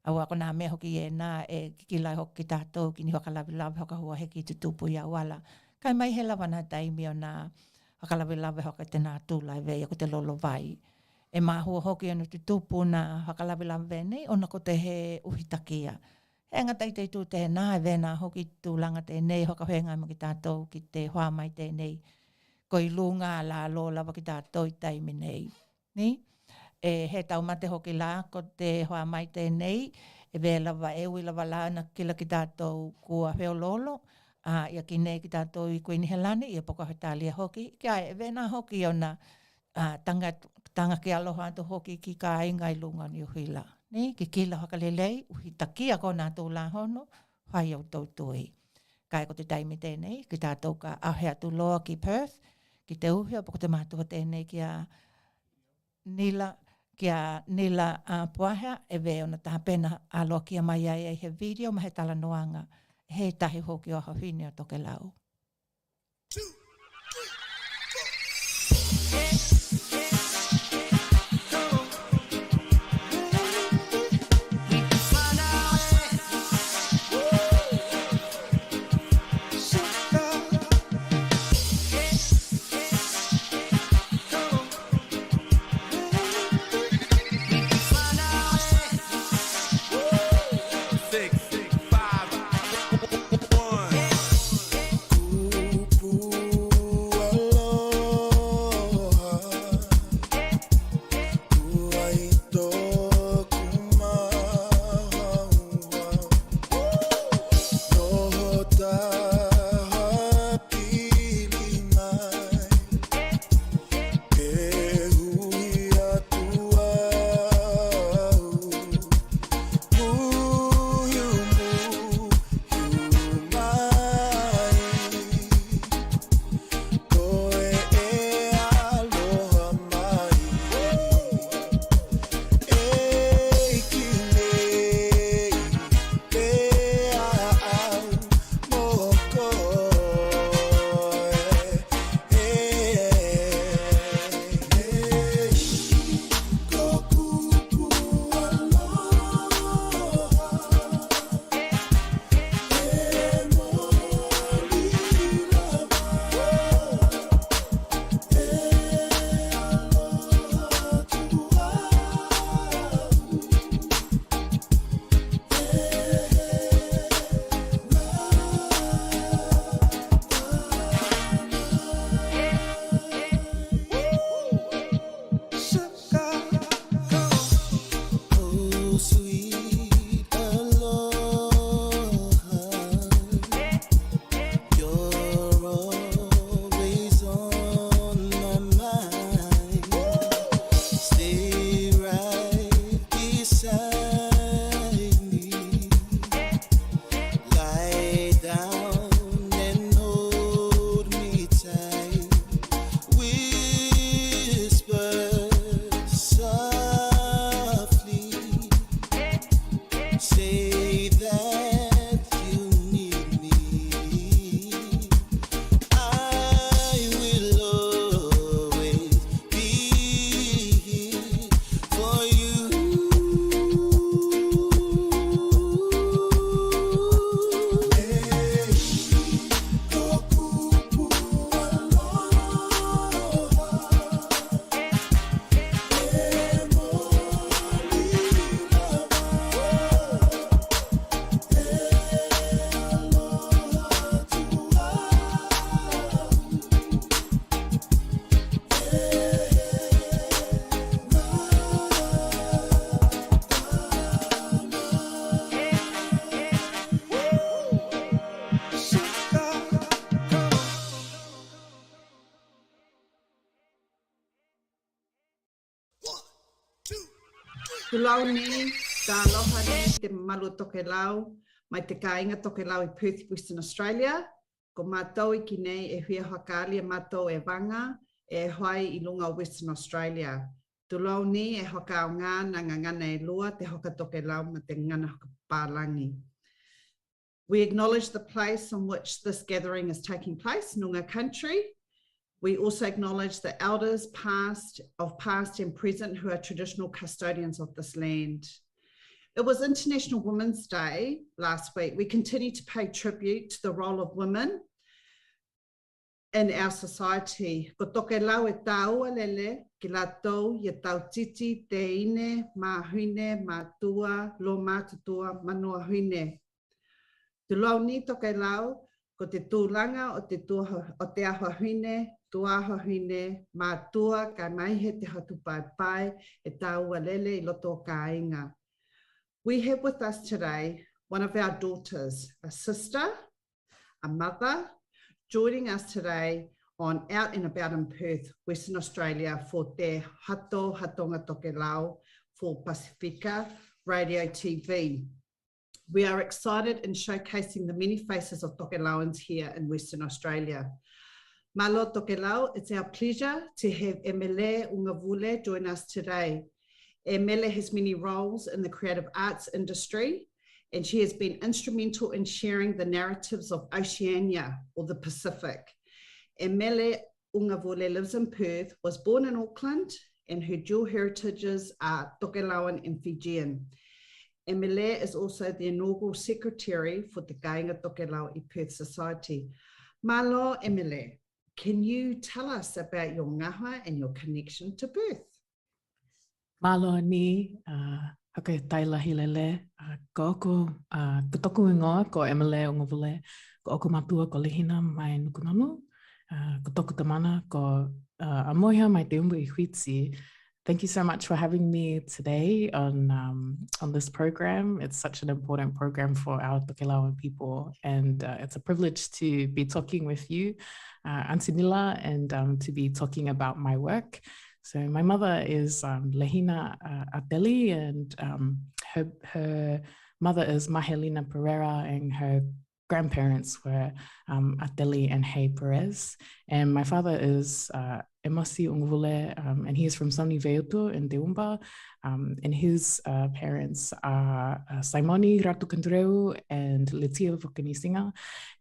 Awa ko nā mea hoki e nā e kila hoki tātou ki ni hakalawi lawe hoka hua heki te tupu i awala. Kai mai he lawa nā taimi o nā hakalawi lawe hoka te nā tūlai vei ko te lolo vai. E mahua hoki anu te tupu nā hakalawi lawe nei, ona ko te he uhitakia. E ngata i te tū te nā e vena hoki tūlanga tēnei, hoka whenga ma ki tātou ki te hoa mai tēnei, ko i lunga la lo lava ki tātou i taimi nei. Ni? E he tau mate hoki la, ko te hoa mai tēnei, e ve lava e ui lava la na kila ki tātou kua wheo lolo, ia ki nei ki tātou i Quini Helani, ia poka hitalia hoki, kia e vena hoki o na tanga ki aloha atu hoki ki ka inga i lunga ni uhila. Ni, ki kila hakalelei, uhi takia ko nā tūlā hono, whai au tautui. Kai ko te taimi tēnei, ki tātou ka ahe atu loa ki Perth, ki te uhi, poko te mātua tēnei ki a nila puahea, e veo na tā pena aloa ki a mai ai he video, ma he tala noanga, he tahi hoki o hawhine o Tokelau. Tulau ni, tā aloha ni te malu Tokelau, mai te kāinga Tokelau I Perth, Western Australia. Ko mātou I ki nei e huia hakaali e mātou e wanga, e hoai I lunga Western Australia. Tulau ni e hoka o ngā na ngangana e lua te hoka Tokelau ma te ngana hoka pālangi. We acknowledge the place on which this gathering is taking place, Noongar country. We also acknowledge the elders past and present who are traditional custodians of this land. It was International Women's Day last week. We continue to pay tribute to the role of women in our society. Ko Tokelau e tāua lele ki lātou i tau titi te ine, mā huine, mā tua, lo mātutua, manua huine. Te lau ni Tokelau, ko te tūlanga o te aha huine, tuaha huine, mātua, kai mai he te hatu pai pai, e tāua lele I loto o ka inga. We have with us today one of our daughters, a sister, a mother, joining us today on Out and About in Perth, Western Australia for Te Hatonga Tokelau for Pasifika Radio TV. We are excited in showcasing the many faces of Tokelauans here in Western Australia. Malo Tokelau, it's our pleasure to have Emele Ungavule join us today. Emele has many roles in the creative arts industry, and she has been instrumental in sharing the narratives of Oceania or the Pacific. Emele Ungavule lives in Perth, was born in Auckland, and her dual heritages are Tokelauan and Fijian. Emele is also the inaugural secretary for the Kāinga Tokelau I Perth Society. Malo Emele, can you tell us about your ngaha and your connection to Perth? Malo ni, haka tailahi lele, ko oku, ko toku ingoa, ko Emele Ungavule, ko oku matua ko lehina mai nukunonu, ko toku tamana, ko amoiha mai te umbu I huitsi. Thank you so much for having me today on this program. It's such an important program for our Tokelauan people, and it's a privilege to be talking with you, Auntie Nila, and to be talking about my work. So my mother is Lehina Ateli, and her mother is Mahelina Pereira, and her grandparents were Ateli and Hay Perez. And my father is Emasi Ungavule, and he is from Sani Veutu in Te Umba, and his parents are Saimoni Ratukandreu and Letia Vukanisinga,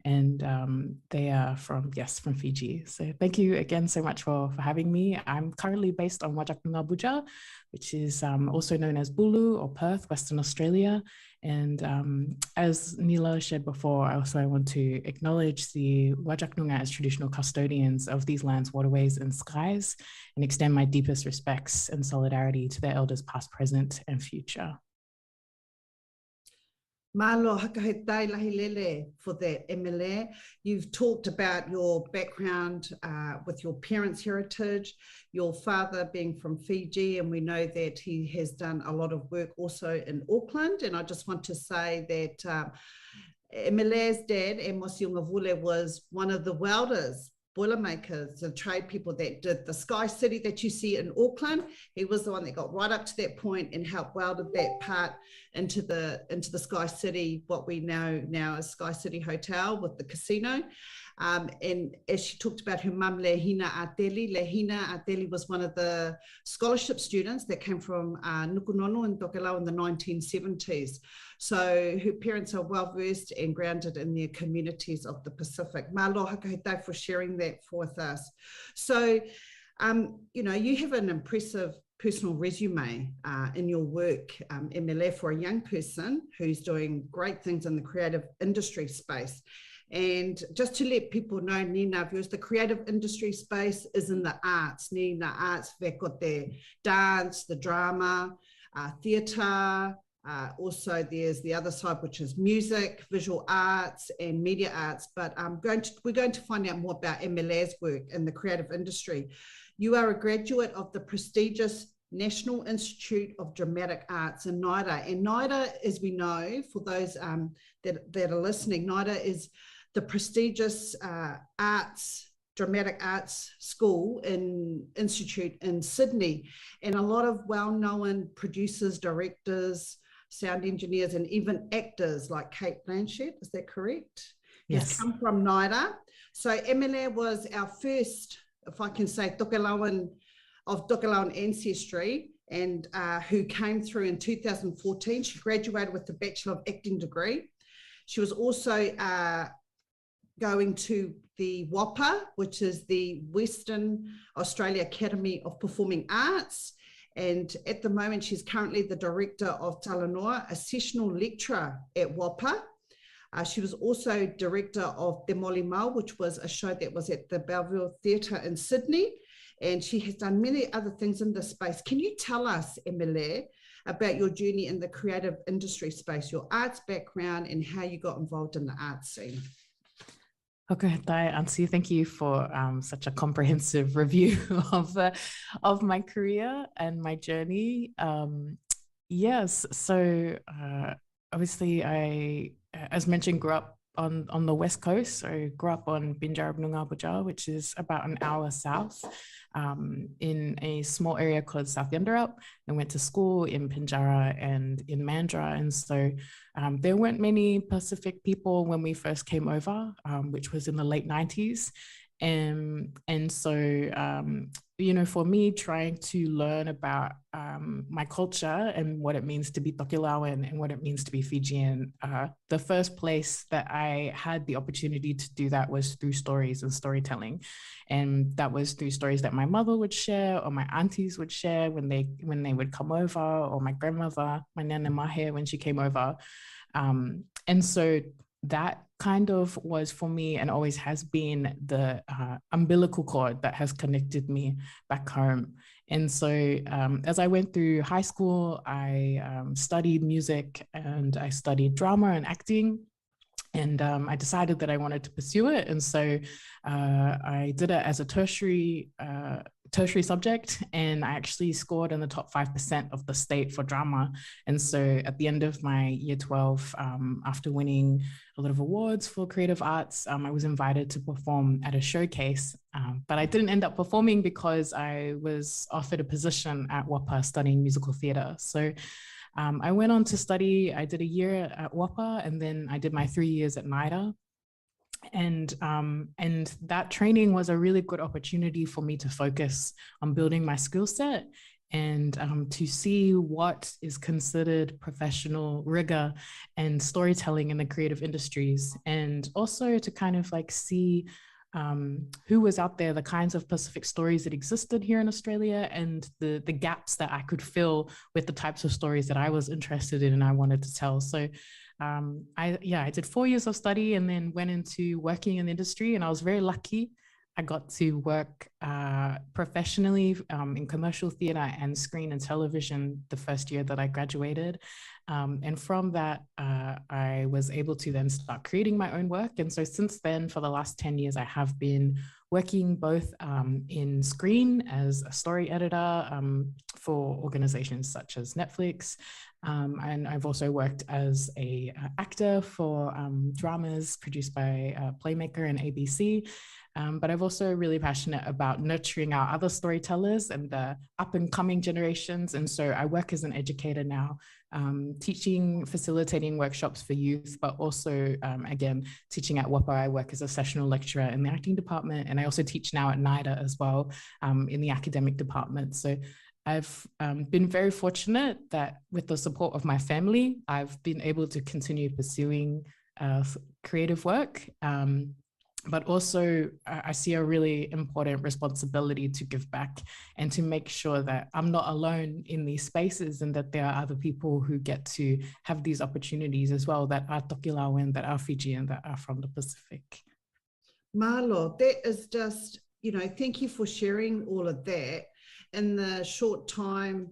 and they are from Fiji. So thank you again so much for having me. I'm currently based on Wajaknunga Buja, which is also known as Bulu or Perth, Western Australia. And as Nila shared before, I also want to acknowledge the Wajaknunga as traditional custodians of these lands, waterways, and skies, and extend my deepest respects and solidarity to their elders past, present, and future. Malo hakahe tailahi lele for that, Emele. You've talked about your background with your parents' heritage, your father being from Fiji, and we know that he has done a lot of work also in Auckland. And I just want to say that Emele's dad, Amos Ungavule, was one of the welders, boilermakers, the trade people that did the Sky City that you see in Auckland. He was the one that got right up to that point and helped welded that part into the Sky City, what we know now as Sky City Hotel with the casino. And as she talked about her mum, Lehina Ateli was one of the scholarship students that came from Nukunono and Tokelau in the 1970s. So her parents are well versed and grounded in their communities of the Pacific. Malo hakahitai for sharing that with us. So, you know, you have an impressive personal resume in your work, Emele, for a young person who's doing great things in the creative industry space. And just to let people know, Nina, viewers, the creative industry space is in the arts. Nina arts, vekote, dance, the drama, theatre. Also, there's the other side, which is music, visual arts, and media arts. But we're going to find out more about Emele's work in the creative industry. You are a graduate of the prestigious National Institute of Dramatic Arts in NIDA. And NIDA, as we know, for those that are listening, NIDA is the prestigious arts Dramatic Arts School Institute in Sydney. And a lot of well-known producers, directors, sound engineers, and even actors like Kate Blanchett, is that correct? Yes. Has come from Naira. So Emile was our first, if I can say, Tokelauan of Tokelauan ancestry, and who came through in 2014. She graduated with the Bachelor of Acting degree. She was also going to the WAPA, which is the Western Australia Academy of Performing Arts. And at the moment, she's currently the director of Talanoa, a sessional lecturer at WAPA. She was also director of Te Molimau, which was a show that was at the Belleville Theatre in Sydney. And she has done many other things in this space. Can you tell us, Emile, about your journey in the creative industry space, your arts background, and how you got involved in the arts scene? Okay, Ansi, thank you for such a comprehensive review of my career and my journey. Yes, so obviously I, as mentioned, grew up on the West Coast. So I grew up on Binjarab, which is about an hour south, in a small area called South Yandarup, and went to school in Pinjarra and in Mandurah. And so there weren't many Pacific people when we first came over, which was in the late 90s. And so, you know, for me, trying to learn about my culture and what it means to be Tokelauan and what it means to be Fijian, the first place that I had the opportunity to do that was through stories and storytelling. And that was through stories that my mother would share or my aunties would share when they would come over, or my grandmother, my Nana Mahe, when she came over. And so that kind of was for me, and always has been, the umbilical cord that has connected me back home. And so as I went through high school, I studied music and I studied drama and acting. And I decided that I wanted to pursue it. And so I did it as a tertiary subject, and I actually scored in the top 5% of the state for drama. And so at the end of my year 12, after winning a lot of awards for creative arts, I was invited to perform at a showcase, but I didn't end up performing because I was offered a position at WAPA studying musical theatre. So I went on to study. I did a year at WAPA, and then I did my 3 years at NIDA. And that training was a really good opportunity for me to focus on building my skill set and to see what is considered professional rigor and storytelling in the creative industries, and also to kind of like see who was out there, the kinds of Pacific stories that existed here in Australia, and the gaps that I could fill with the types of stories that I was interested in and I wanted to tell. So I did 4 years of study and then went into working in the industry, and I was very lucky. I got to work professionally in commercial theatre and screen and television the first year that I graduated. And from that, I was able to then start creating my own work. And so since then, for the last 10 years, I have been working both in screen as a story editor for organizations such as Netflix. And I've also worked as an actor for dramas produced by Playmaker and ABC. But I'm also really passionate about nurturing our other storytellers and the up and coming generations. And so I work as an educator now, teaching, facilitating workshops for youth, but also, again, teaching at WAPA. I work as a sessional lecturer in the acting department, and I also teach now at NIDA as well, in the academic department. So I've been very fortunate that with the support of my family, I've been able to continue pursuing creative work. But also I see a really important responsibility to give back and to make sure that I'm not alone in these spaces, and that there are other people who get to have these opportunities as well, that are Tokelauan, that are Fijian, that are from the Pacific. Marlo, that is just, you know, thank you for sharing all of that in the short time,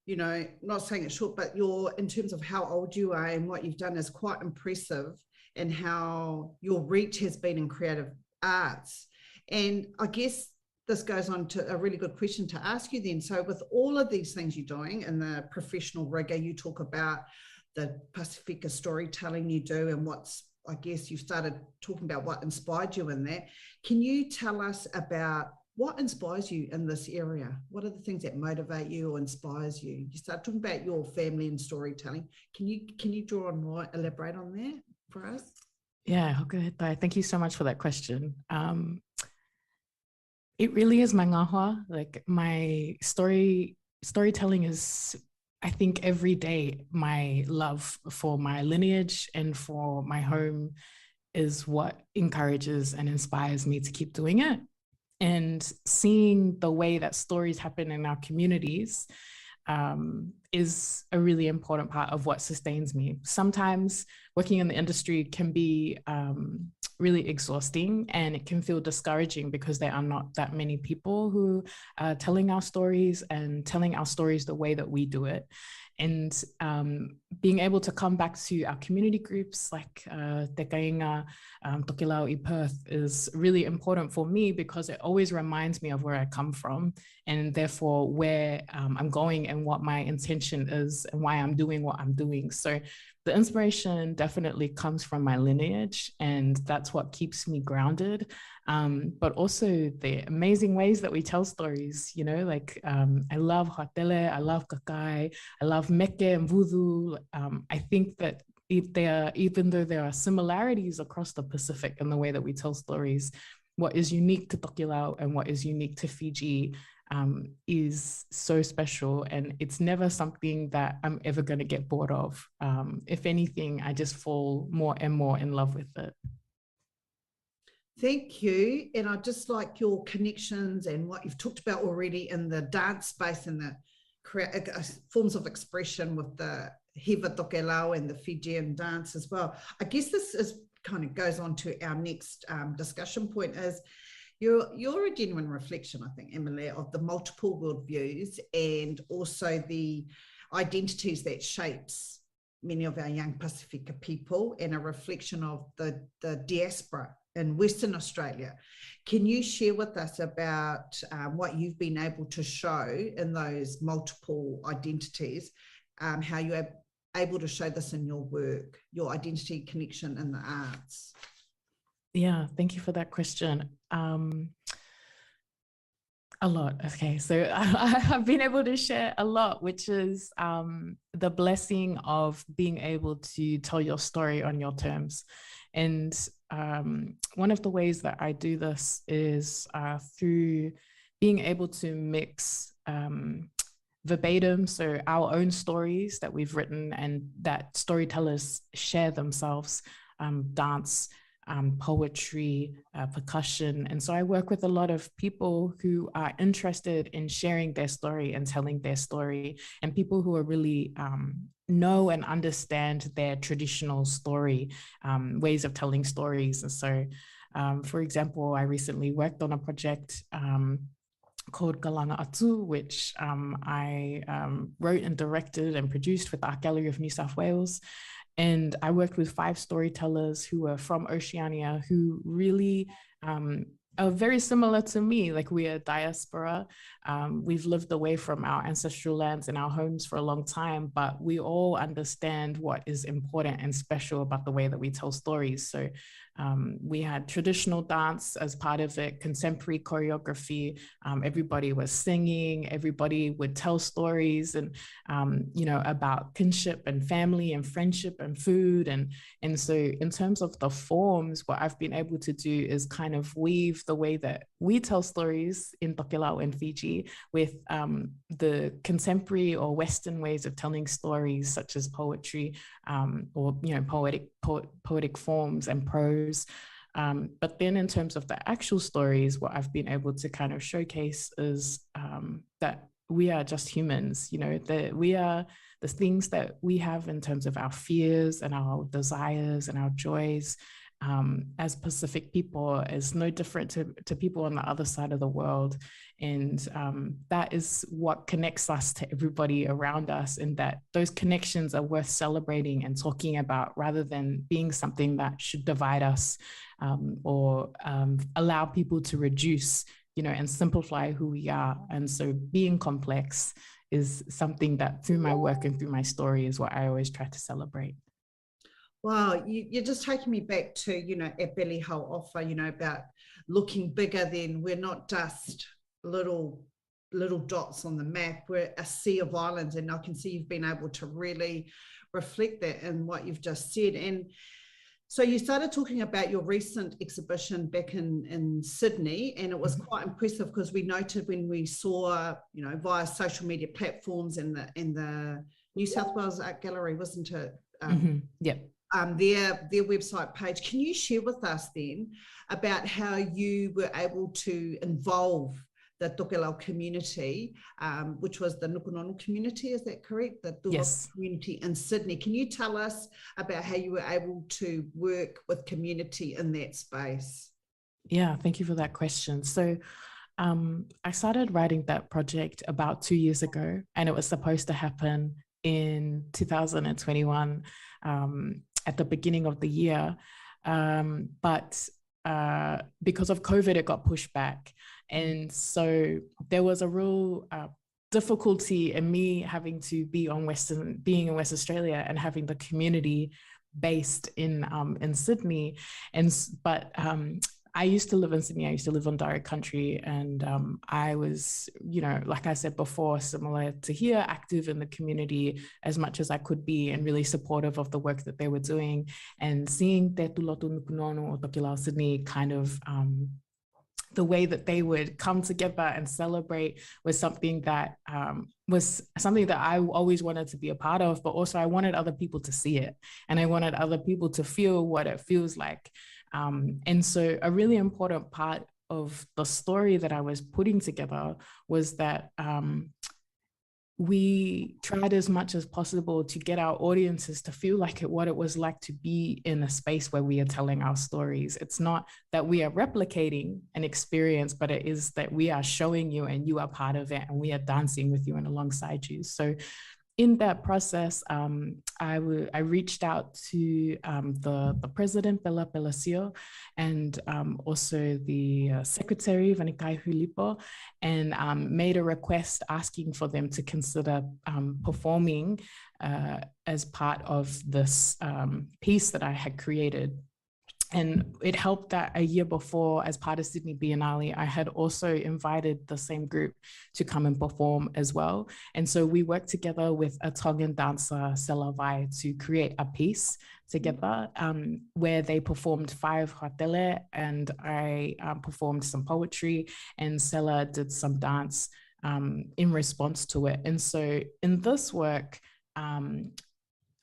you know, not saying it's short, but in terms of how old you are and what you've done is quite impressive, and how your reach has been in creative arts. And I guess this goes on to a really good question to ask you then. So with all of these things you're doing and the professional rigor, you talk about the Pasifika storytelling you do and what's I guess you started talking about what inspired you in that. Can you tell us about what inspires you in this area? What are the things that motivate you or inspires you? You start talking about your family and storytelling. Can you draw on more, elaborate on that for us? Yeah, okay. Thank you so much for that question. It really is my ngahua. Like my storytelling is, I think, every day my love for my lineage and for my home is what encourages and inspires me to keep doing it. And seeing the way that stories happen in our communities is a really important part of what sustains me. Sometimes working in the industry can be really exhausting, and it can feel discouraging because there are not that many people who are telling our stories and telling our stories the way that we do it. And being able to come back to our community groups like Te Kainga Tokelau I Perth is really important for me because it always reminds me of where I come from and therefore where I'm going and what my intention is and why I'm doing what I'm doing. So the inspiration definitely comes from my lineage, and that's what keeps me grounded. But also the amazing ways that we tell stories, you know, like I love Hatele, I love Kakai, I love Meke and Vudu. I think that even though there are similarities across the Pacific in the way that we tell stories, what is unique to Tokelau and what is unique to Fiji is so special, and it's never something that I'm ever going to get bored of. If anything, I just fall more and more in love with it. Thank you. And I just like your connections and what you've talked about already in the dance space and the forms of expression with the Hiva Tokelau and the Fijian dance as well. I guess this is kind of goes on to our next discussion point is you're a genuine reflection, I think, Emily, of the multiple worldviews and also the identities that shapes many of our young Pasifika people, and a reflection of the diaspora in Western Australia. Can you share with us about what you've been able to show in those multiple identities, how you're able to show this in your work, your identity connection in the arts? Yeah, thank you for that question. A lot. Okay, so I've been able to share a lot, which is the blessing of being able to tell your story on your terms. And one of the ways that I do this is through being able to mix verbatim, so our own stories that we've written and that storytellers share themselves, dance, poetry, percussion. And so I work with a lot of people who are interested in sharing their story and telling their story, and people who are really know and understand their traditional story, ways of telling stories. And so, for example, I recently worked on a project called Galanga Atu, which I wrote and directed and produced with the Art Gallery of New South Wales. And I worked with 5 storytellers who were from Oceania, who really are very similar to me. Like, we are diaspora. We've lived away from our ancestral lands and our homes for a long time, but we all understand what is important and special about the way that we tell stories. So we had traditional dance as part of it, contemporary choreography. Everybody was singing, everybody would tell stories and, you know, about kinship and family and friendship and food. And so in terms of the forms, what I've been able to do is kind of weave the way that we tell stories in Tokelau and Fiji with the contemporary or Western ways of telling stories, such as poetry or, you know, poetic forms and prose. But then in terms of the actual stories, what I've been able to kind of showcase is that we are just humans, you know, that we are the things that we have in terms of our fears and our desires and our joys as Pacific people is no different to people on the other side of the world. And that is what connects us to everybody around us, and that those connections are worth celebrating and talking about, rather than being something that should divide us or allow people to reduce, you know, and simplify who we are. And so being complex is something that through my work and through my story is what I always try to celebrate. Wow, you're just taking me back to, at Billy Hau'ofa, about looking bigger than we're not just little dots on the map, we're a sea of islands. And I can see you've been able to really reflect that in what you've just said. And so you started talking about your recent exhibition back in Sydney, and it was quite impressive because we noted when we saw, via social media platforms and the New South Wales Art Gallery, wasn't it? Yep. Their website page. Can you share with us then about how you were able to involve the Tokelau community, which was the Nukunonu community, is that correct? The Yes. community in Sydney. Can you tell us about how you were able to work with community in that space? Yeah, thank you for that question. So I started writing that project about 2 years ago, and it was supposed to happen in 2021 at the beginning of the year. But because of COVID, it got pushed back. And so there was a real difficulty in me having to being in West Australia and having the community based in Sydney. But I used to live in Sydney. I used to live on Direct Country, and I was, like I said before, similar to here, active in the community as much as I could be, and really supportive of the work that they were doing. And seeing Te Tulotu Nukunonu O Tokelau Sydney kind of the way that they would come together and celebrate was something that I always wanted to be a part of, but also I wanted other people to see it, and I wanted other people to feel what it feels like. And so a really important part of the story that I was putting together was that we tried as much as possible to get our audiences to feel like what it was like to be in a space where we are telling our stories. It's not that we are replicating an experience, but it is that we are showing you and you are part of it, and we are dancing with you and alongside you. So in that process, I reached out to the president, Bella Pelasio, and also the secretary, Vanikai Hulipo, and made a request asking for them to consider performing as part of this piece that I had created. And it helped that a year before, as part of Sydney Biennale, I had also invited the same group to come and perform as well. And so we worked together with a Tongan dancer, Sela Vai, to create a piece together where they performed 5 hatele, and I performed some poetry, and Sela did some dance in response to it. And so in this work,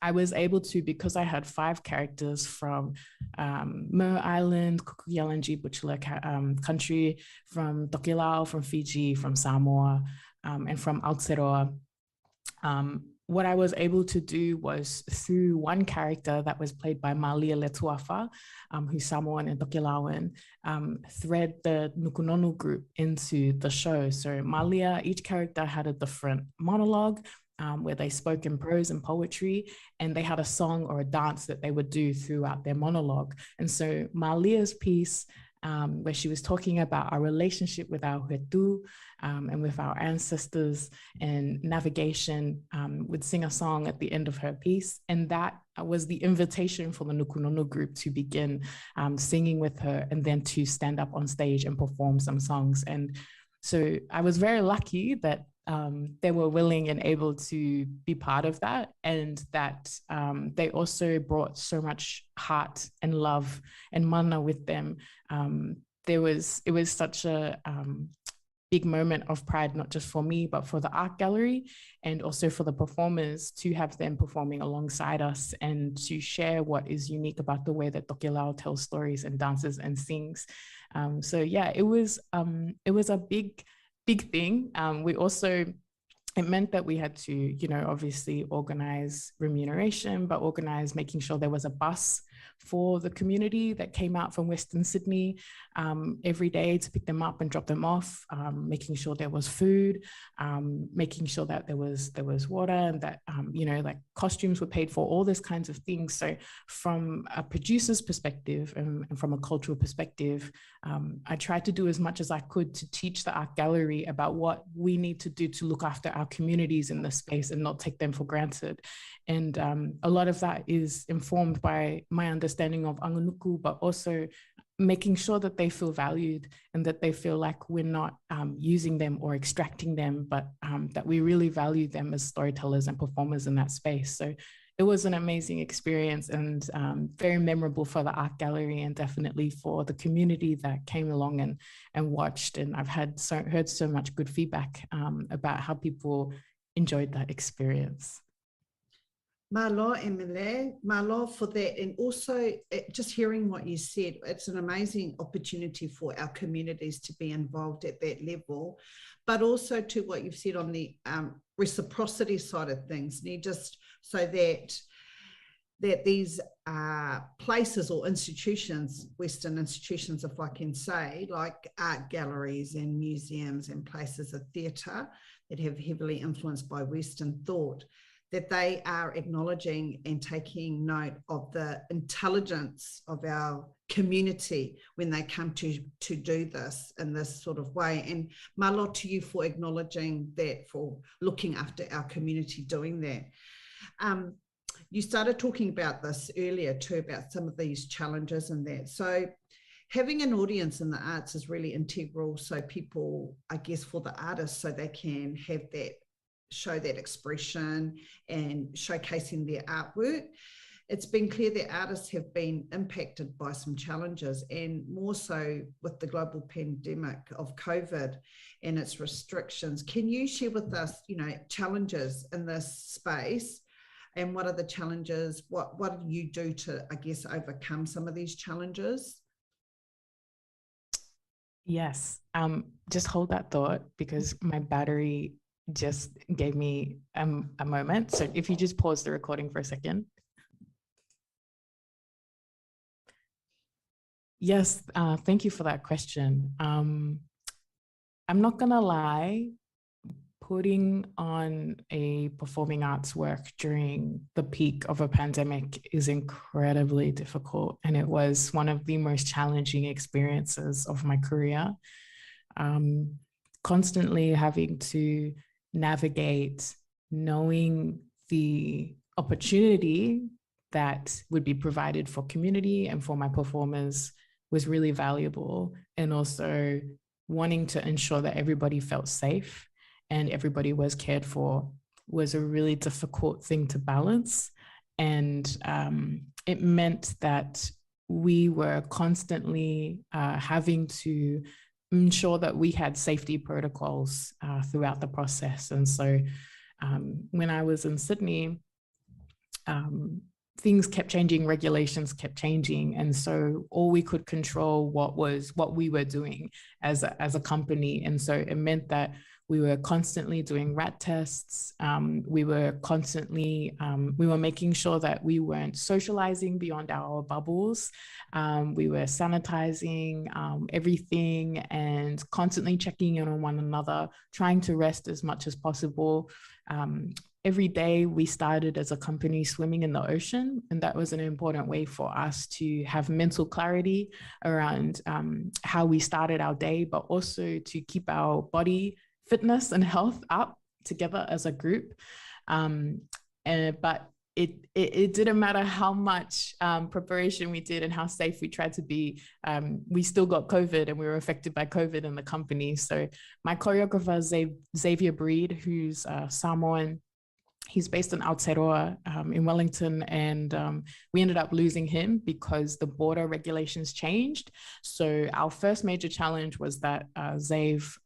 I was able to, because I had 5 characters from Mer Island, Kukuyalanji Butchula country, from Tokelau, from Fiji, from Samoa, and from Aotearoa. What I was able to do was, through one character that was played by Malia Letuafa, who's Samoan and Tokelauan, thread the Nukunonu group into the show. So Malia, each character had a different monologue, where they spoke in prose and poetry, and they had a song or a dance that they would do throughout their monologue. And so Malia's piece, where she was talking about our relationship with our Hetu and with our ancestors and navigation, would sing a song at the end of her piece. And that was the invitation for the Nukunonu group to begin singing with her, and then to stand up on stage and perform some songs. And so I was very lucky that they were willing and able to be part of that, and that they also brought so much heart and love and mana with them. It was such a big moment of pride, not just for me, but for the art gallery, and also for the performers, to have them performing alongside us and to share what is unique about the way that Tokelau tells stories and dances and sings. So yeah, it was a big thing. It meant that we had to, obviously organize remuneration, but organize making sure there was a bus for the community that came out from Western Sydney every day to pick them up and drop them off, making sure there was food, making sure that there was water, and that like costumes were paid for, all these kinds of things. So from a producer's perspective and from a cultural perspective, I tried to do as much as I could to teach the art gallery about what we need to do to look after our communities in this space and not take them for granted. And a lot of that is informed by my understanding of Anganuku, but also making sure that they feel valued and that they feel like we're not using them or extracting them, but that we really value them as storytellers and performers in that space. So it was an amazing experience and very memorable for the art gallery, and definitely for the community that came along and watched. And I've heard so much good feedback about how people enjoyed that experience. Malo, Emile, malo for that. And also just hearing what you said, it's an amazing opportunity for our communities to be involved at that level, but also to what you've said on the reciprocity side of things. And just so that these places or institutions, Western institutions, if I can say, like art galleries and museums and places of theatre that have heavily influenced by Western thought, that they are acknowledging and taking note of the intelligence of our community when they come to do this in this sort of way. And malo to you for acknowledging that, for looking after our community doing that. You started talking about this earlier too, about some of these challenges and that. So having an audience in the arts is really integral. So people, I guess, for the artists, so they can have that, show that expression and showcasing their artwork. It's been clear that artists have been impacted by some challenges, and more so with the global pandemic of COVID and its restrictions. Can you share with us, challenges in this space, and what are the challenges? What do you do to, I guess, overcome some of these challenges? Yes, just hold that thought, because my battery just gave me a moment. So if you just pause the recording for a second. Yes, thank you for that question. I'm not gonna lie, putting on a performing arts work during the peak of a pandemic is incredibly difficult. And it was one of the most challenging experiences of my career. Constantly having to navigate, knowing the opportunity that would be provided for community and for my performers was really valuable. And also wanting to ensure that everybody felt safe and everybody was cared for was a really difficult thing to balance. And it meant that we were constantly having to ensure that we had safety protocols throughout the process. And so when I was in Sydney, things kept changing, regulations kept changing. And so all we could control what we were doing as a company. And so it meant that we were constantly doing rat tests. We were making sure that we weren't socializing beyond our bubbles. We were sanitizing everything and constantly checking in on one another, trying to rest as much as possible. Every day we started as a company swimming in the ocean, and that was an important way for us to have mental clarity around how we started our day, but also to keep our body fitness and health up together as a group. But it didn't matter how much preparation we did and how safe we tried to be, we still got COVID and we were affected by COVID in the company. So my choreographer, Xavier Breed, who's Samoan, he's based in Aotearoa in Wellington, and we ended up losing him because the border regulations changed. So our first major challenge was that Xav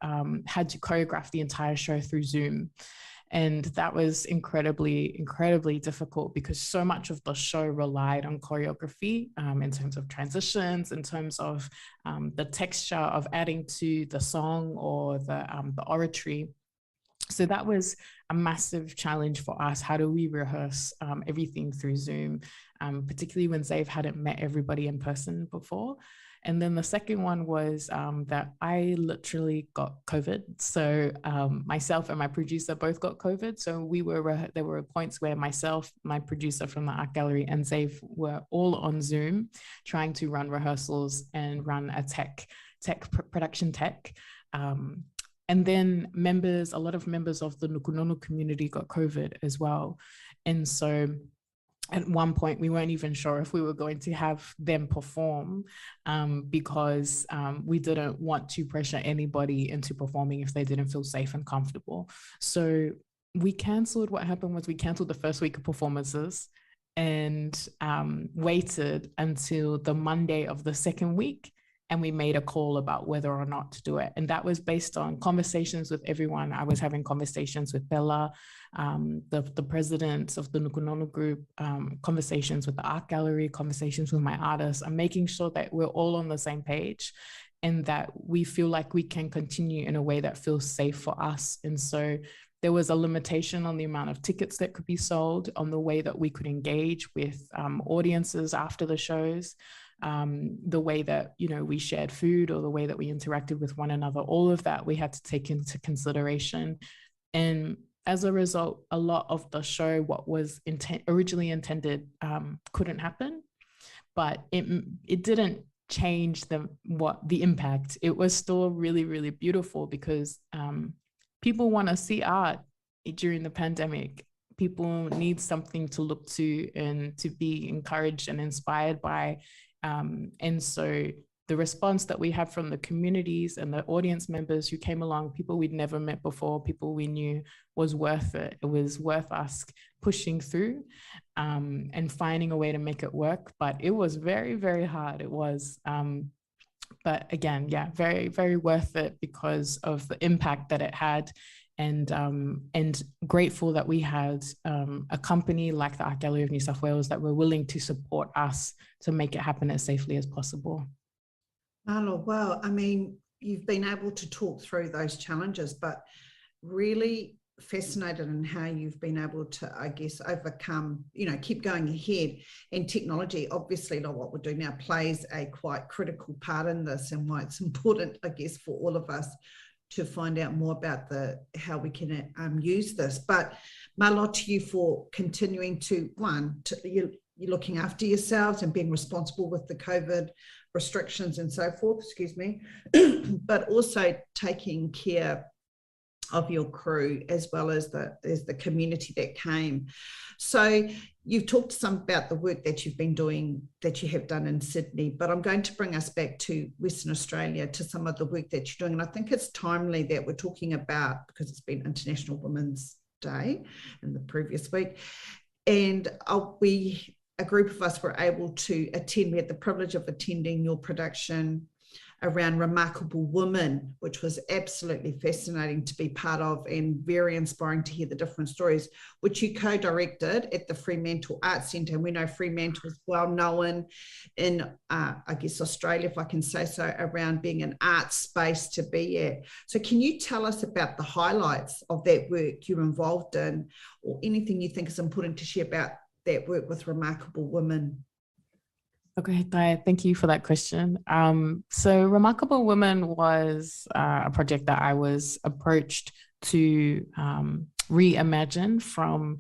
had to choreograph the entire show through Zoom. And that was incredibly, incredibly difficult because so much of the show relied on choreography in terms of transitions, in terms of the texture of adding to the song or the oratory. So that was a massive challenge for us. How do we rehearse everything through Zoom, particularly when Zave hadn't met everybody in person before? And then the second one was that I literally got COVID. So myself and my producer both got COVID. So there were points where myself, my producer from the art gallery, and Zave were all on Zoom trying to run rehearsals and run a production tech. And then a lot of members of the Nukunono community got COVID as well. And so at one point, we weren't even sure if we were going to have them perform because we didn't want to pressure anybody into performing if they didn't feel safe and comfortable. So what happened was we canceled the first week of performances and waited until the Monday of the second week. And we made a call about whether or not to do it. And that was based on conversations with everyone. I was having conversations with Bella, the president of the Nukunono group, conversations with the art gallery, conversations with my artists. I'm making sure that we're all on the same page and that we feel like we can continue in a way that feels safe for us. And so there was a limitation on the amount of tickets that could be sold, on the way that we could engage with audiences after the shows. The way that, we shared food or the way that we interacted with one another, all of that we had to take into consideration. And as a result, a lot of the show, what was originally intended, couldn't happen, but it didn't change the impact. It was still really, really beautiful because people want to see art during the pandemic. People need something to look to and to be encouraged and inspired by. And so the response that we had from the communities and the audience members who came along, people we'd never met before, people we knew, was worth it. It was worth us pushing through and finding a way to make it work. But it was very, very hard. It was, but again, very, very worth it because of the impact that it had. And grateful that we had a company like the Art Gallery of New South Wales that were willing to support us to make it happen as safely as possible. Marlo, wow. I mean, you've been able to talk through those challenges, but really fascinated in how you've been able to, I guess, overcome, keep going ahead. And technology, obviously, like what we're doing now, plays a quite critical part in this, and why it's important, I guess, for all of us to find out more about how we can use this. But Marlo, to you for continuing to, you're looking after yourselves and being responsible with the COVID restrictions and so forth, but also taking care of your crew as well as the community that came. So you've talked some about the work that you've been doing, that you have done in Sydney, but I'm going to bring us back to Western Australia, to some of the work that you're doing. And I think it's timely that we're talking about, because it's been International Women's Day in the previous week. And a group of us were able to attend. We had the privilege of attending your production around Remarkable Women, which was absolutely fascinating to be part of and very inspiring to hear the different stories, which you co-directed at the Fremantle Arts Centre. And we know Fremantle is well known in, I guess, Australia, if I can say so, around being an art space to be at. So can you tell us about the highlights of that work you're involved in, or anything you think is important to share about that work with Remarkable Women? Okay, thank you for that question. So Remarkable Women was a project that I was approached to reimagine from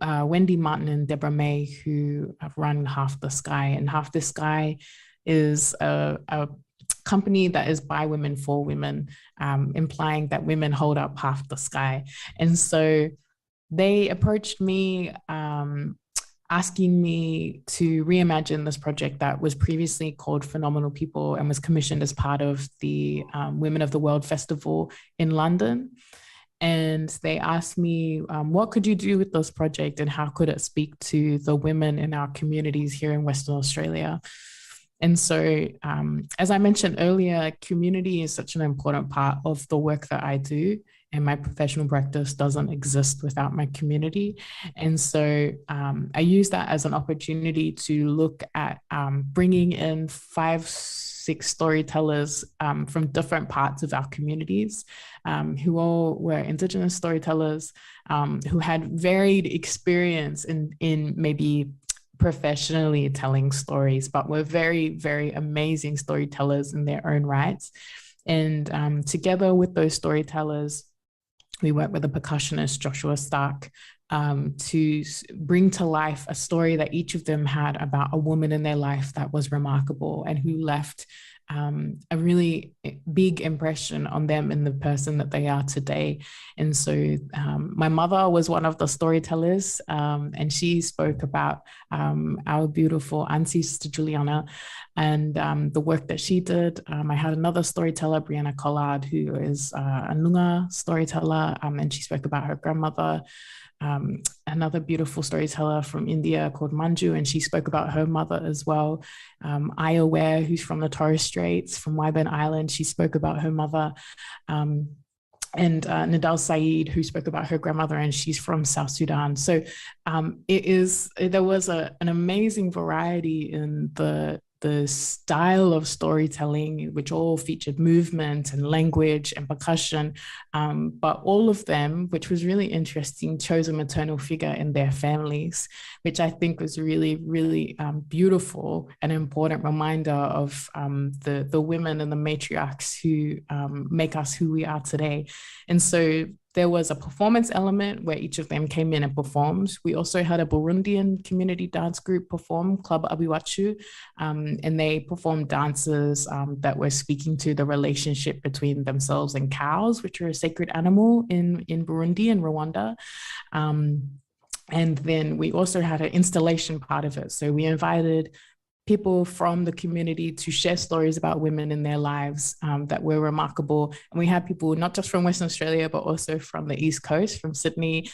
Wendy Martin and Deborah May, who have run Half the Sky. And Half the Sky is a company that is by women for women, implying that women hold up half the sky. And so they approached me asking me to reimagine this project that was previously called Phenomenal People and was commissioned as part of the Women of the World Festival in London. And they asked me, what could you do with this project and how could it speak to the women in our communities here in Western Australia? And so, as I mentioned earlier, community is such an important part of the work that I do. And my professional practice doesn't exist without my community. And so I use that as an opportunity to look at bringing in 5 6 storytellers from different parts of our communities, who all were Indigenous storytellers, who had varied experience in maybe professionally telling stories, but were very, very amazing storytellers in their own rights. And together with those storytellers, we worked with the percussionist Joshua Stark to bring to life a story that each of them had about a woman in their life that was remarkable and who left a really big impression on them and the person that they are today. And so my mother was one of the storytellers, and she spoke about our beautiful auntie, Sister Juliana, and the work that she did. I had another storyteller, Brianna Collard, who is a Noongar storyteller, and she spoke about her grandmother. Another beautiful storyteller from India called Manju, and she spoke about her mother as well. Aya Ware, who's from the Torres Straits, from Wyburn Island, she spoke about her mother. And Nadal Saeed, who spoke about her grandmother, and she's from South Sudan. So there was an amazing variety in the style of storytelling, which all featured movement and language and percussion, but all of them, which was really interesting, chose a maternal figure in their families, which I think was really, really beautiful, an important reminder of the women and the matriarchs who make us who we are today. And so there was a performance element where each of them came in and performed. We also had a Burundian community dance group perform, Club Abiwachu, and they performed dances that were speaking to the relationship between themselves and cows, which are a sacred animal in Burundi and Rwanda. And then we also had an installation part of it. So we invited people from the community to share stories about women in their lives that were remarkable. And we had people not just from Western Australia, but also from the East Coast, from Sydney,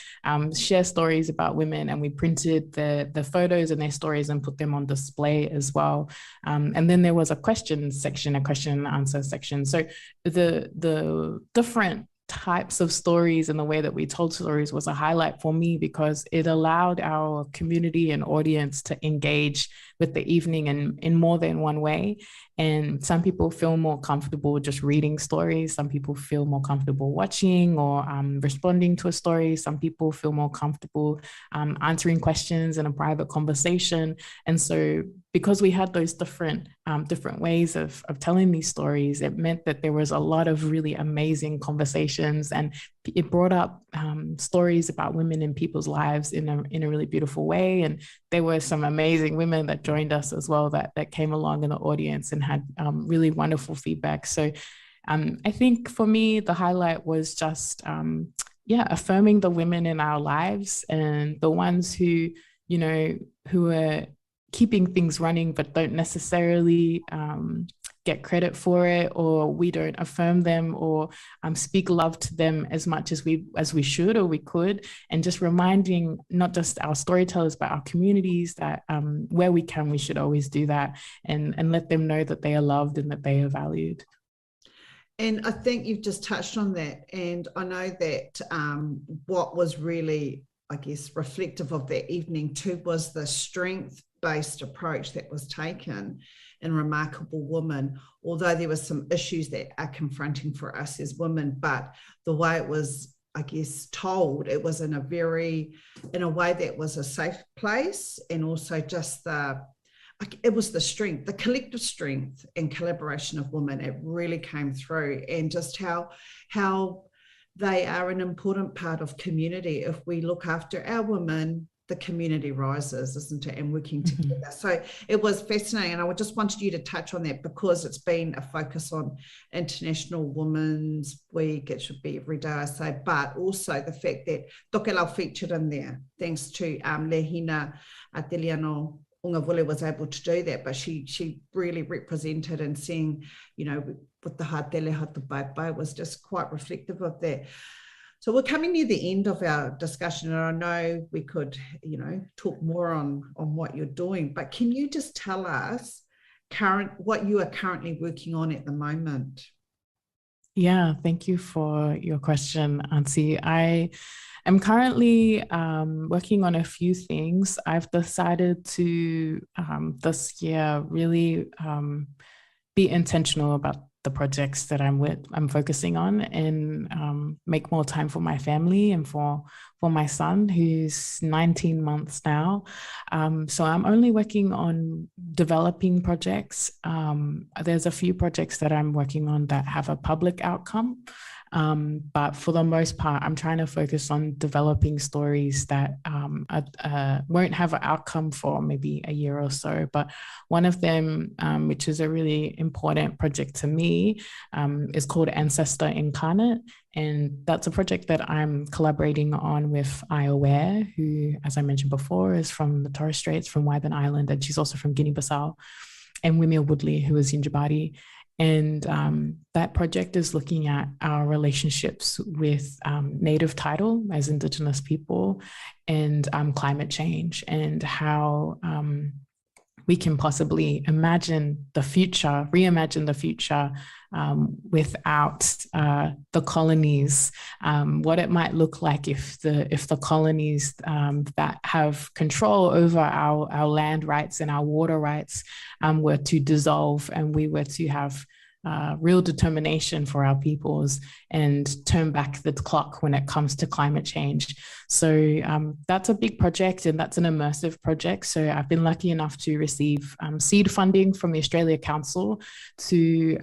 share stories about women. And we printed the photos and their stories and put them on display as well. And then there was a question and answer section. So the different types of stories and the way that we told stories was a highlight for me, because it allowed our community and audience to engage with the evening in more than one way. And some people feel more comfortable just reading stories. Some people feel more comfortable watching or responding to a story. Some people feel more comfortable answering questions in a private conversation. And so because we had those different ways of telling these stories, it meant that there was a lot of really amazing conversations, and it brought up stories about women in people's lives in a really beautiful way. And there were some amazing women that joined us as well that came along in the audience and had really wonderful feedback. So I think for me, the highlight was just, affirming the women in our lives, and the ones who are keeping things running but don't necessarily get credit for it, or we don't affirm them or speak love to them as much as we should or we could. And just reminding not just our storytellers but our communities that where we can, we should always do that, and let them know that they are loved and that they are valued. And I think you've just touched on that. And I know that what was really, I guess, reflective of that evening too was the strength-based approach that was taken in Remarkable Woman, although there were some issues that are confronting for us as women, but the way it was, I guess, told, it was in a way that was a safe place, and also just it was the strength, the collective strength and collaboration of women. It really came through, and just how they are an important part of community. If we look after our women, the community rises, isn't it? And working together. So it was fascinating. And I just wanted you to touch on that, because it's been a focus on International Women's Week. It should be every day, I say, but also the fact that Tokelau featured in there, thanks to Lehina Ateliano Ungavule was able to do that, but she really represented, and seeing, with the Hatele Hatupaipai was just quite reflective of that. So we're coming near the end of our discussion, and I know we could, talk more on what you're doing, but can you just tell us what you are currently working on at the moment? Yeah, thank you for your question, Auntie. I am currently working on a few things. I've decided to this year really be intentional about the projects that I'm focusing on, and make more time for my family and for my son, who's 19 months now. So I'm only working on developing projects. There's a few projects that I'm working on that have a public outcome. But for the most part, I'm trying to focus on developing stories that won't have an outcome for maybe a year or so. But one of them, which is a really important project to me, is called Ancestor Incarnate. And that's a project that I'm collaborating on with Ioware, who, as I mentioned before, is from the Torres Straits, from Wyburn Island, and she's also from Guinea-Bissau, and Wimia Woodley, who is in Djibouti. And that project is looking at our relationships with native title as Indigenous people, and climate change, and how we can possibly reimagine the future without the colonies, what it might look like if the colonies that have control over our land rights and our water rights were to dissolve, and we were to have real determination for our peoples and turn back the clock when it comes to climate change. So that's a big project, and that's an immersive project. So I've been lucky enough to receive seed funding from the Australia Council to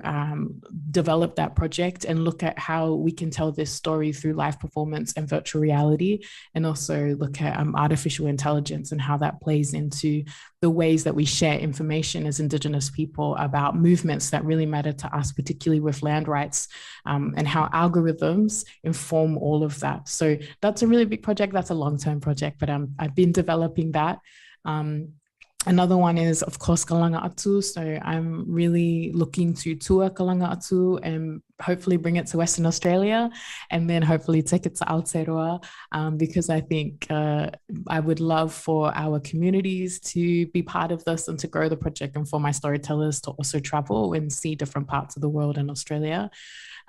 develop that project and look at how we can tell this story through live performance and virtual reality, and also look at artificial intelligence and how that plays into the ways that we share information as Indigenous people about movements that really matter to us, particularly with land rights, and how algorithms inform all of that. So that's a really big project. That's a long-term project, but I've been developing that. Another one is, of course, Kalanga Atu. So I'm really looking to tour Kalanga Atu and hopefully bring it to Western Australia, and then hopefully take it to Aotearoa, because I think I would love for our communities to be part of this and to grow the project, and for my storytellers to also travel and see different parts of the world in Australia.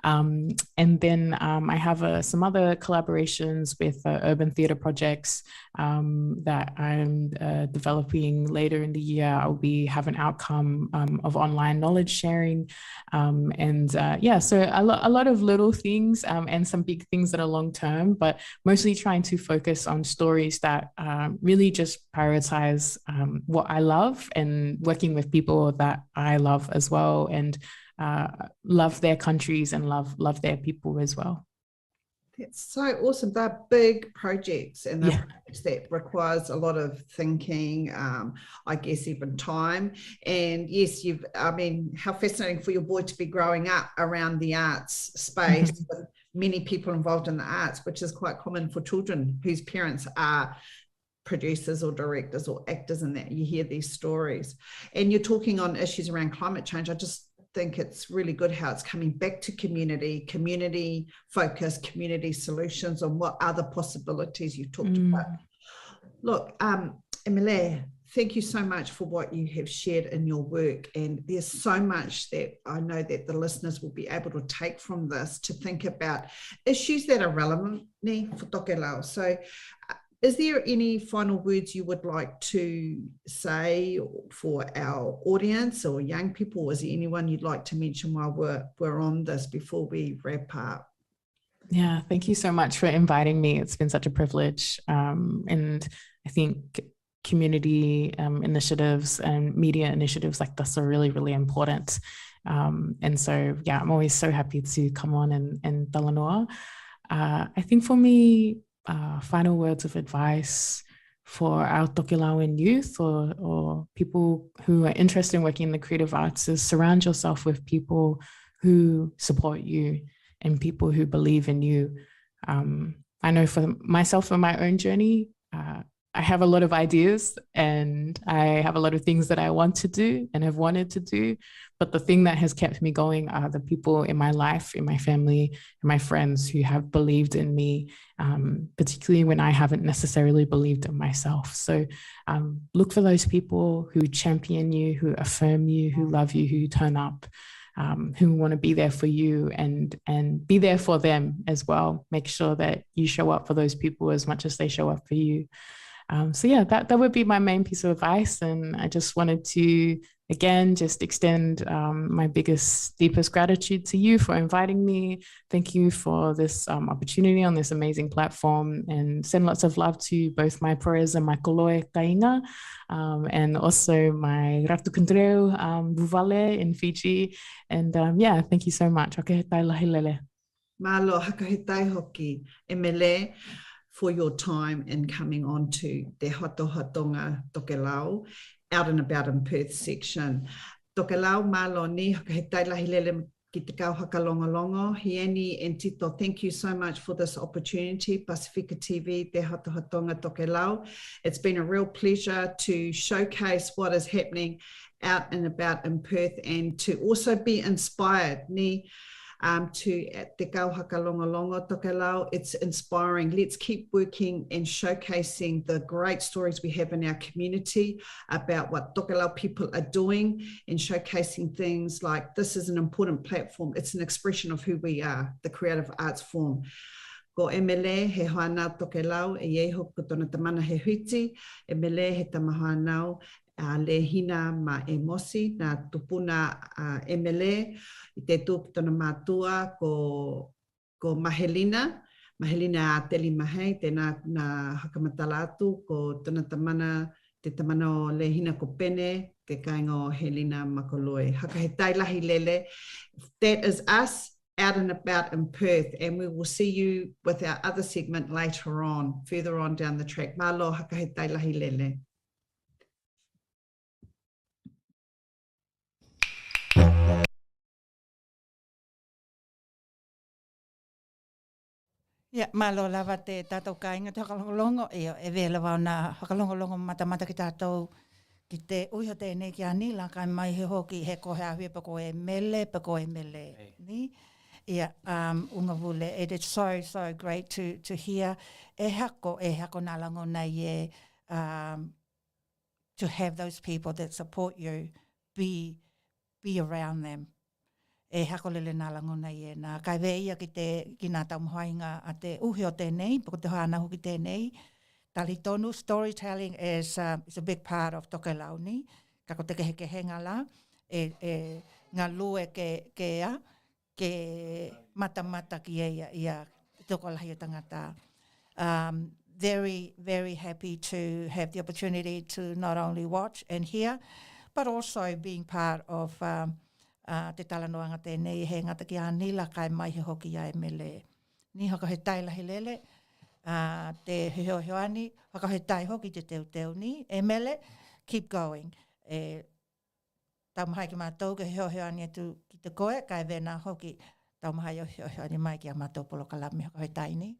And then I have some other collaborations with urban theatre projects that I'm developing later in the year. I'll have an outcome of online knowledge sharing. So a lot of little things and some big things that are long term, but mostly trying to focus on stories that really just prioritize what I love, and working with people that I love as well, and love their countries and love their people as well. That's so awesome. They're big projects, and they're projects that requires a lot of thinking, I guess even time. And yes, how fascinating for your boy to be growing up around the arts space with many people involved in the arts, which is quite common for children whose parents are producers or directors or actors, and that you hear these stories. And you're talking on issues around climate change. I just think it's really good how it's coming back to community focus, community solutions on what other possibilities you talked about. Look, Emile, thank you so much for what you have shared in your work, and there's so much that I know that the listeners will be able to take from this to think about issues that are relevant for Tokelau. So is there any final words you would like to say for our audience or young people? Is there anyone you'd like to mention while we're on this before we wrap up? Yeah, thank you so much for inviting me. It's been such a privilege. And I think community initiatives and media initiatives like this are really, really important. And so, yeah, I'm always so happy to come on and talanoa. I think for me, final words of advice for our Tokelauan youth or people who are interested in working in the creative arts is surround yourself with people who support you and people who believe in you. I know for myself, for my own journey, I have a lot of ideas and I have a lot of things that I want to do and have wanted to do. But the thing that has kept me going are the people in my life, in my family, and my friends who have believed in me, particularly when I haven't necessarily believed in myself. So look for those people who champion you, who affirm you, who love you, who turn up, who want to be there for you and be there for them as well. Make sure that you show up for those people as much as they show up for you. So yeah, that would be my main piece of advice. And I just wanted to, again, just extend my biggest, deepest gratitude to you for inviting me. Thank you for this opportunity on this amazing platform, and send lots of love to both my prayers and my koloe kainga, and also my ratu kandreu buvale in Fiji. And yeah, thank you so much. Okay, tai lahi lele. Malo hakahitai hoki emele for your time and coming on to Te Fatofatoga O Tokelau out and about in Perth section. Tokelau malo ni hakahitai lahi lele ki te kau hakalongolongo. Hieni and Tito, thank you so much for this opportunity. Pasifika TV, Te Fatofatoga O Tokelau. It's been a real pleasure to showcase what is happening out and about in Perth, and to also be inspired ni to Te Kau Hakalongolongo Tokelau. It's inspiring. Let's keep working and showcasing the great stories we have in our community about what Tokelau people are doing, and showcasing things like this is an important platform. It's an expression of who we are, the creative arts form. Ko emele he hoanau Tokelau e ieho ko tona tamana he huiti, emele he tamahoanau le hina ma e mosi na tupuna emele I te tūki tona mātua ko Mahelina a teli mahei, tēnā na hakamatala atu ko tona tamana, te tamana o lehina ko pene, te kainga o Helena Makoloe. Hakahetai lahi lele. That is us out and about in Perth, and we will see you with our other segment later on, further on down the track. Malo hakahetai lahi lele. Ia, malo lava te tātou kāinga te hakalongolongo, e vela wau nā hakalongolongo mata ki tātou ki te uiho tēnei ki anila, kai mai he hoki he kohe ahua pa koe mele, ni? Ia, unga vule, it is so great to hear e hako nā lango nei to have those people that support you, be around them. E hakolele nā lango nei nā kai veia ki nā taumuhainga a te uhi o tēnei, poko te hana hoki tēnei. Tali tonu, storytelling is a big part of Tokelau ni. Kako te ke henga la, ngā lue ke mata ki ia toko lahi o tangata. Very, very happy to have the opportunity to not only watch and hear, but also being part of te talanoanga tēnei he ngata ki anila kai mai he hoki ia e mele. Ni haka he tai lahi lele, te hioani, haka he tai hoki te teu ni, e mele, keep going. Taumahai ki mātou ke hioani atu ki te koe, kai vena hoki taumahai o hioani mai ki a mātou polo kalami haka he tai ni.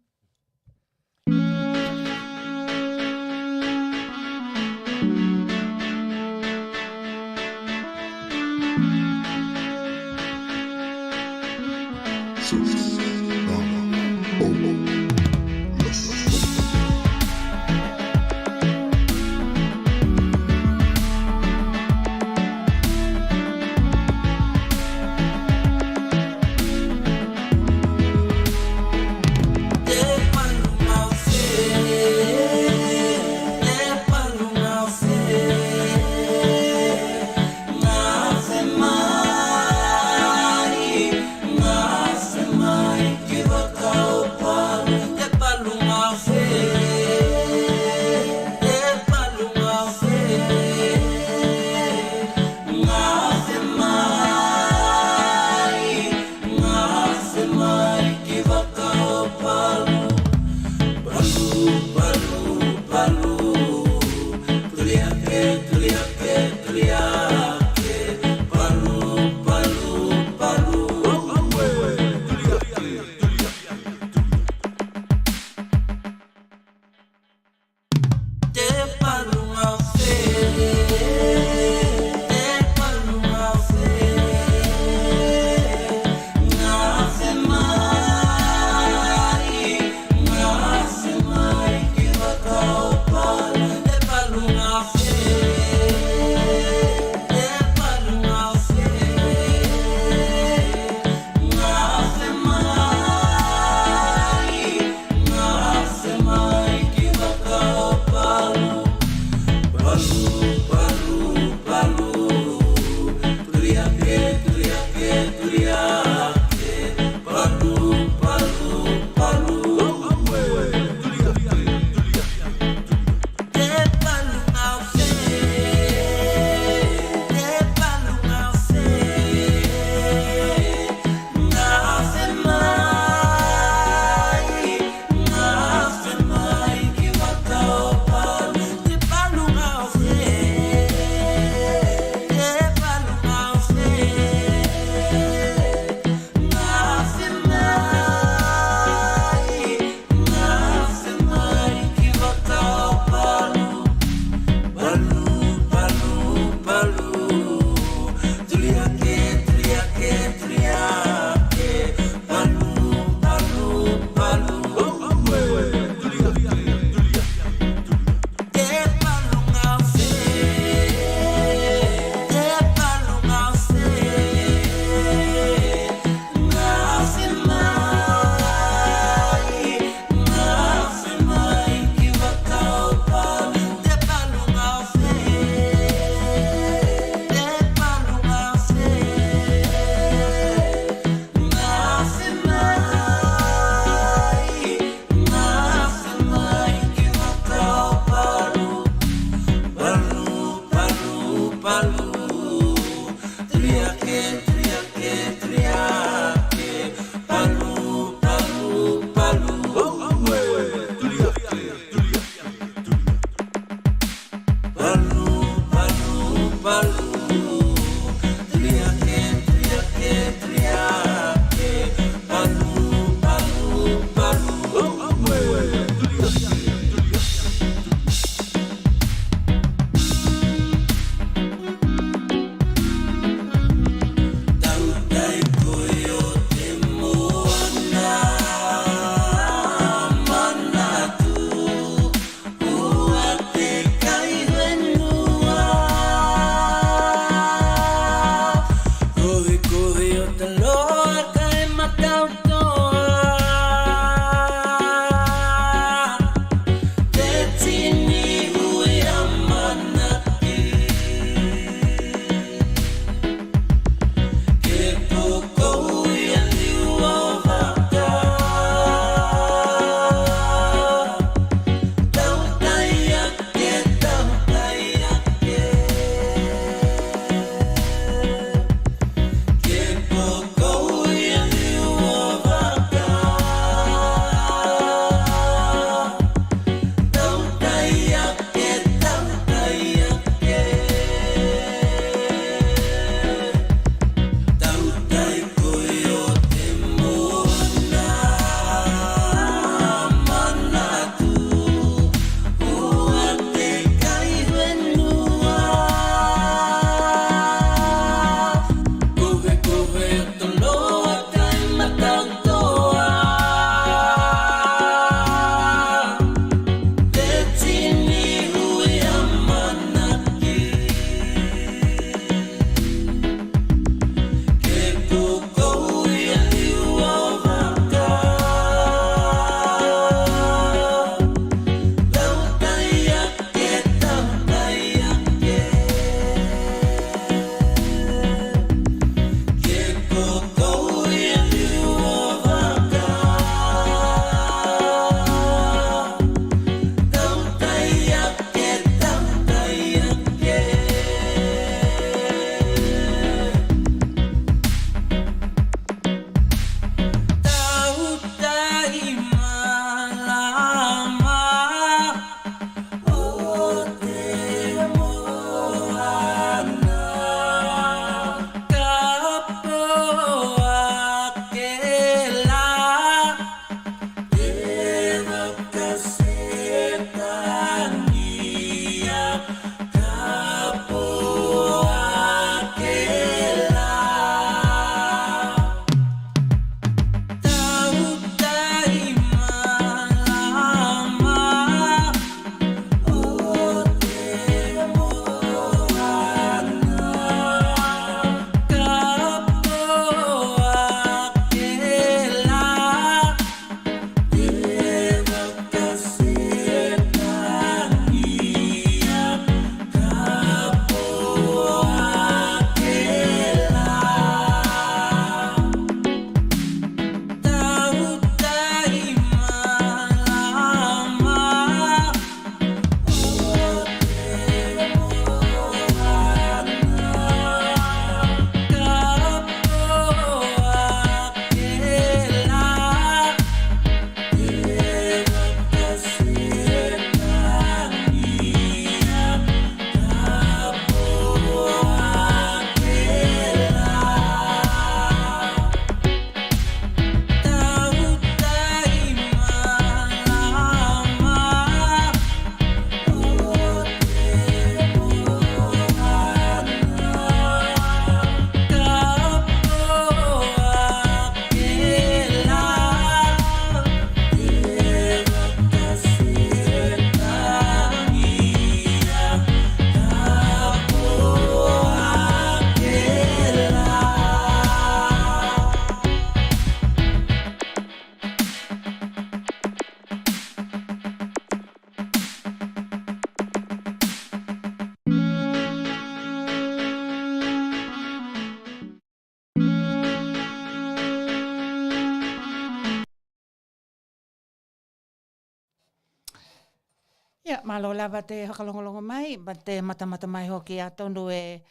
Semana malo lava te hakalongolongo mai, ma te matamata mai hoki a tonu e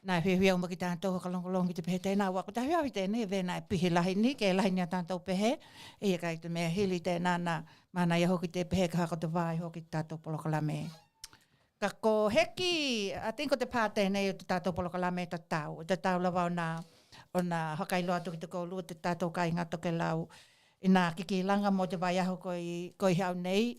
nā whiawhia umaki tātou hakalongolongo te pehe tēnā wako. Tā whiawi tēne e nā pihi lahi ni, ke lahi ni a tātou pehe. Ia kai te mea hili tēnā nā mana ia hoki te pehe ka hako te wāi hoki tātou polokalame. Ka ko heki, a tinko te pā tēnei o te tātou polokalame ta tau. Te tau lawa o nā hakailoa tuki te koulua te tātou kai ngā tokelau. I nā kikilanga mo te vai aho koi hau nei.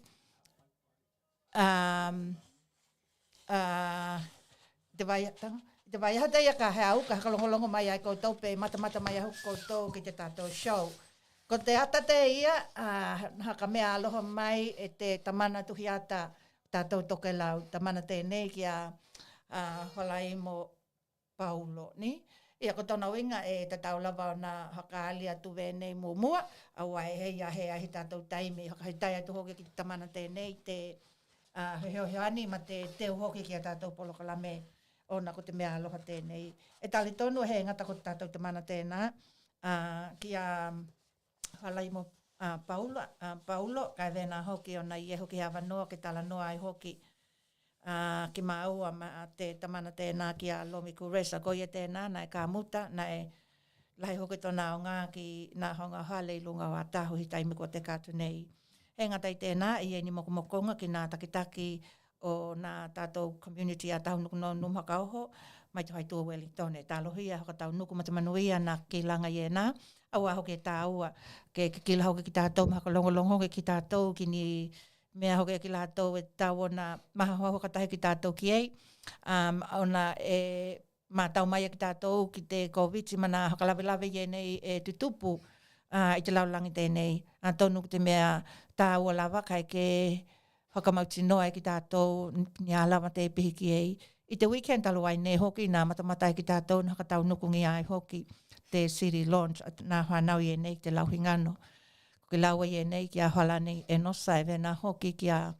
Te vai aho teia ka hau, ka hakalongolongo mai ai koutou pe matamata mai aho koutou ki te tātou show. Ko te ata te ia, haka mea aloha mai e te tamana tuhiata tātou tokelau, tamana tēnei ki a Holaimo Paulo, ni? Ia ko tona winga e te taulawa o nā hakaali atu vēnei mua, awa e hei ahe ahi tātou taimi, haka hei tai atu hoki ki te tamana tēnei, te heoheoani ma te teo hoki ki a tātou polokalame, ona ko te mea aloha tēnei. E tali tonu he ngata ko te tātou tamana tēnā, ki a Holaimo Paulo, kai vēnā hoki o nā ie hoki hawa noa, ke tala noa ai hoki, ki maua ma te tamana tēnā ki a Lomiku Resa, ko ia tēnā, nai ka muta, nai lahi hoki tōna o ngā ki nā honga hale lunga o atahu hi taimi ko te kātu nei. He ngatai tēnā, i ni mokomokonga ki nā takitaki o nā tātou community a tahu nuku no Numhakaoho, mai te haitua Wellington e tālohia, haka tau nuku matamanuia nā ki langa i e nā, aua hoki e tā aua, ke kila hoki ki tātou, mahaka longolongo ki tātou, ki ni mea hoki ki lātou e tau ona maha hoa katahi ki tātou ki ei. Ona e mātau mai ki tātou ki te COVID, mana hakalawe i nei e tutupu i te laulangi tēnei. Tonu ki te mea tā ua lava kai ke hakamauti noa ki tātou ni a lava te pihi ki ei. I te weekend talu ai nei hoki, nā matamata ki tātou na hakatau nukungi ai hoki te city launch, nā whanau i nei ki te lauhingano. Ki laua i nei ki a halani e nosa e vena hoki ki a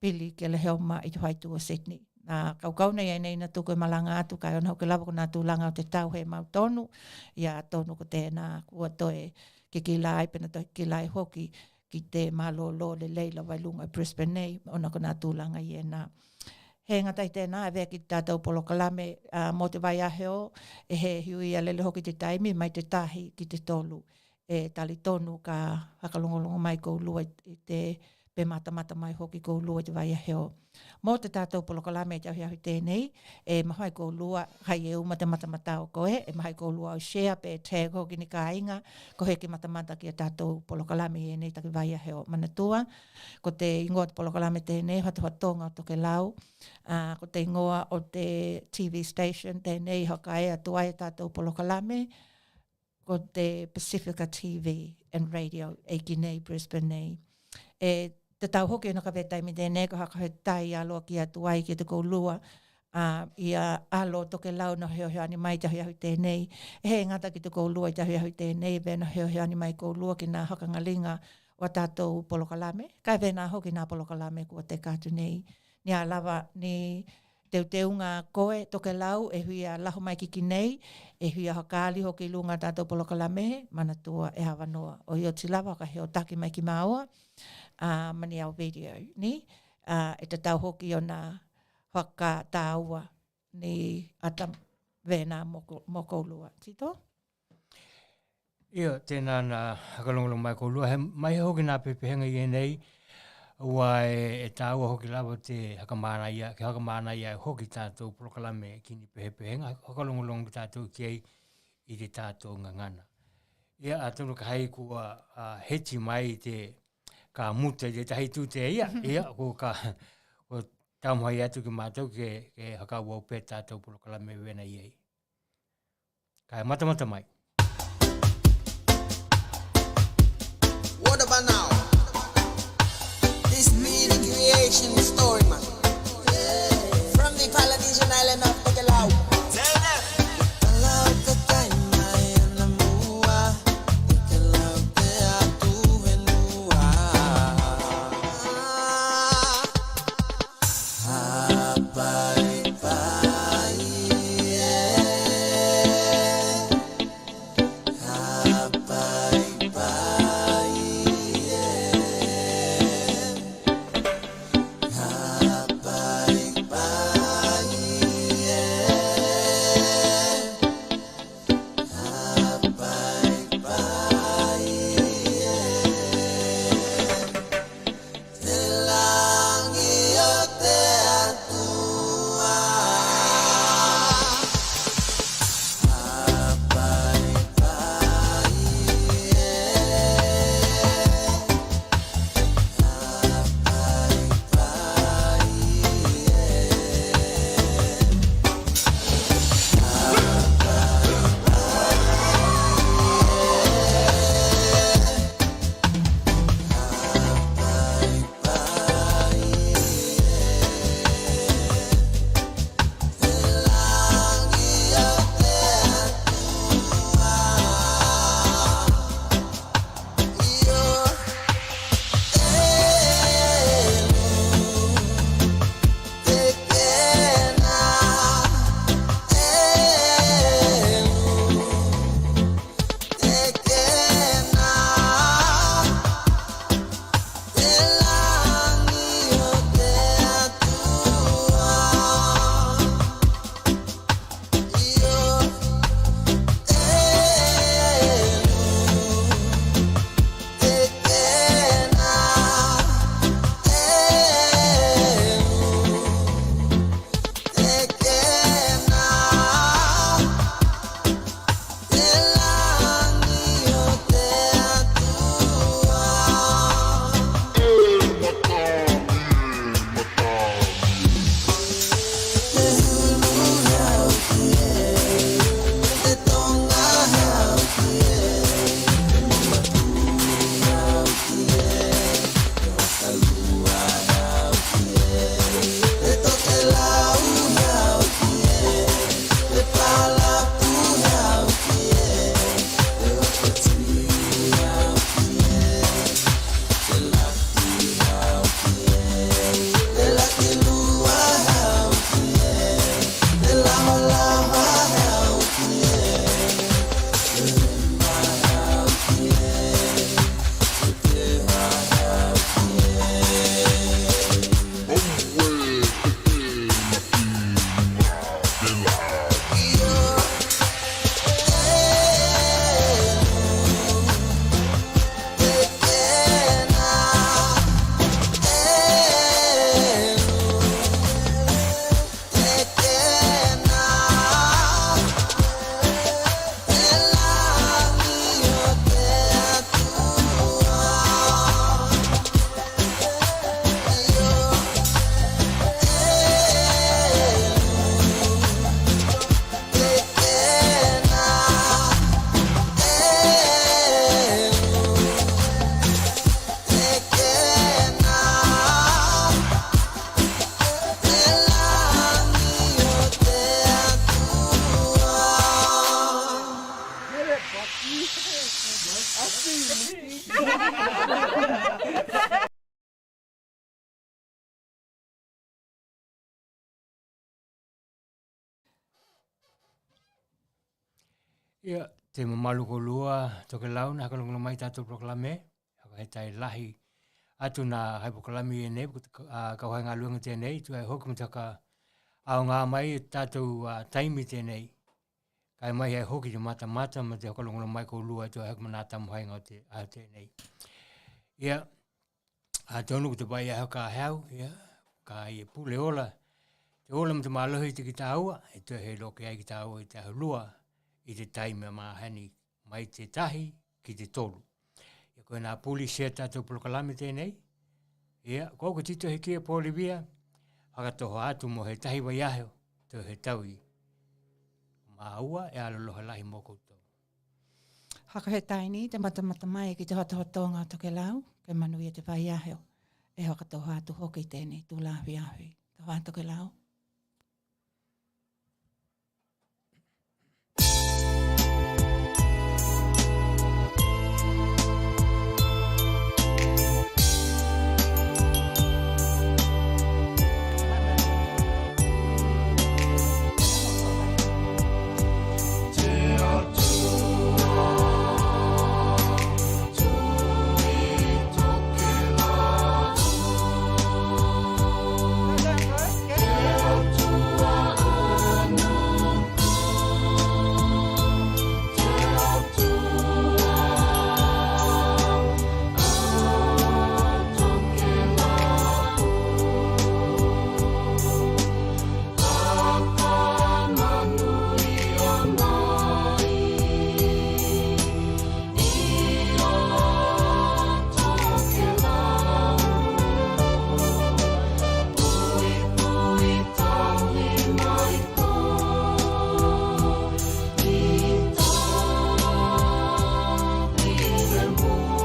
pili ke le heoma i te haitu o Sydney. Nā kaukauna i nei na tuku e malanga atu kai ona hoki lava ko nā tūlanga o te tau he mau tonu. Ia tonu ko tēnā kua toe ki lai pena toi ki lai hoki ki te malolo le leila wailunga i Brisbane nei. Ona ko nā tūlanga i nā. He ngatai tēnā e vea ki tātou polokalame mo te vai aheo e he hui a lele hoki te taimi mai te tahi ki te tolu. E tali tonu ka hakalongolongo mai kou lua i te pe mata mai hoki kou lua te vai aheo. Mo te tātou polokalame te ahi tēnei, e mahai kou lua hai e uma te matamata o koe, e mahai kou lua o share pe tag hoki ni ka inga, ko heki matamata ki a tātou polokalame e nei taki vai aheo manatua. Ko te ingoa te polokalame tēnei, Fatofatoga O Tokelau, ko te ingoa o te TV station tēnei haka e atua e tātou polokalame, ko te Pasifika TV and Radio e ki nei Brisbane nei. E te tau hoki no ka vetai mi tēnei ko haka he tai aloa ki atu ai ki te koulua i a alo Tokelau no heoheani mai te heoheani tēnei. E he ngata ki te koulua i te heoheani tēnei vena heoheani mai koulua ki nā hakangalinga o tātou polokalame. Kai vena hoki nā polokalame kua te kātu nei. Ni a lava ni teunga koe Tokelau e hui a laho mai ki nei, e hui a hakaali hoki lunga tātou polokalame, manatua e hawa noa. O io ti lava ka heo taki mai ki maua, mani au video, ni? E te tau hoki o nā whaka tāua ni ata vena moko lua. Tito? Ia, tēnā nā hakalongolong mai ko lua. He mai hoki nā pepehenga i nei, ua e tāua hoki lawa te hakamana ia, ke hakamana ia hoki tātou polokalame ki ni pehepehenga, hakalongolong ki tātou ki ei i te tātou ngangana. Ia, atonu ka hai kua heti mai te ka muta te tahi tū te ia, ko ka taumhai atu ki mātou ke hakaua upe tātou polokalame wena i ei. Kai matamata mai. What about now? This be the creation story, man. From the Polynesian island of Tokelau. Tell them. Ia, te mamalu ko lua Tokelau na hakalongo mai tātou proklame, haka he tai lahi atu na hai proklami e nei, kau hai ngā luanga tēnei, tu hai hoku mataka au ngā mai tātou taimi tēnei. Kai mai hai hoki te mata ma te hakalongo mai ko lua, tu hai hoku manātamu hai ngā tēnei. Ia, tonu ku te bai ai haka hau, ia, ka i pule ola, te ola mta mālohi te ki tā aua, e tu hei loke ai ki tā aua i te lua, i te taime mahani mai te tahi ki te tolu. Ia koe nā puli shea tātou proklame tēnei. Ia, kōku tito he kia Pōlivia, hakatoho atu mo he tahi wai aheo, tō he taui. Mā ua e aloloha lahi mō koutou. Haka he taini, te matamata mai ki te Fatofatoga O Tokelau, ke manu ia te wai aheo, e hakatoho atu hoki tēnei, tū lahi ahui, te wai Tokelau. Thank you.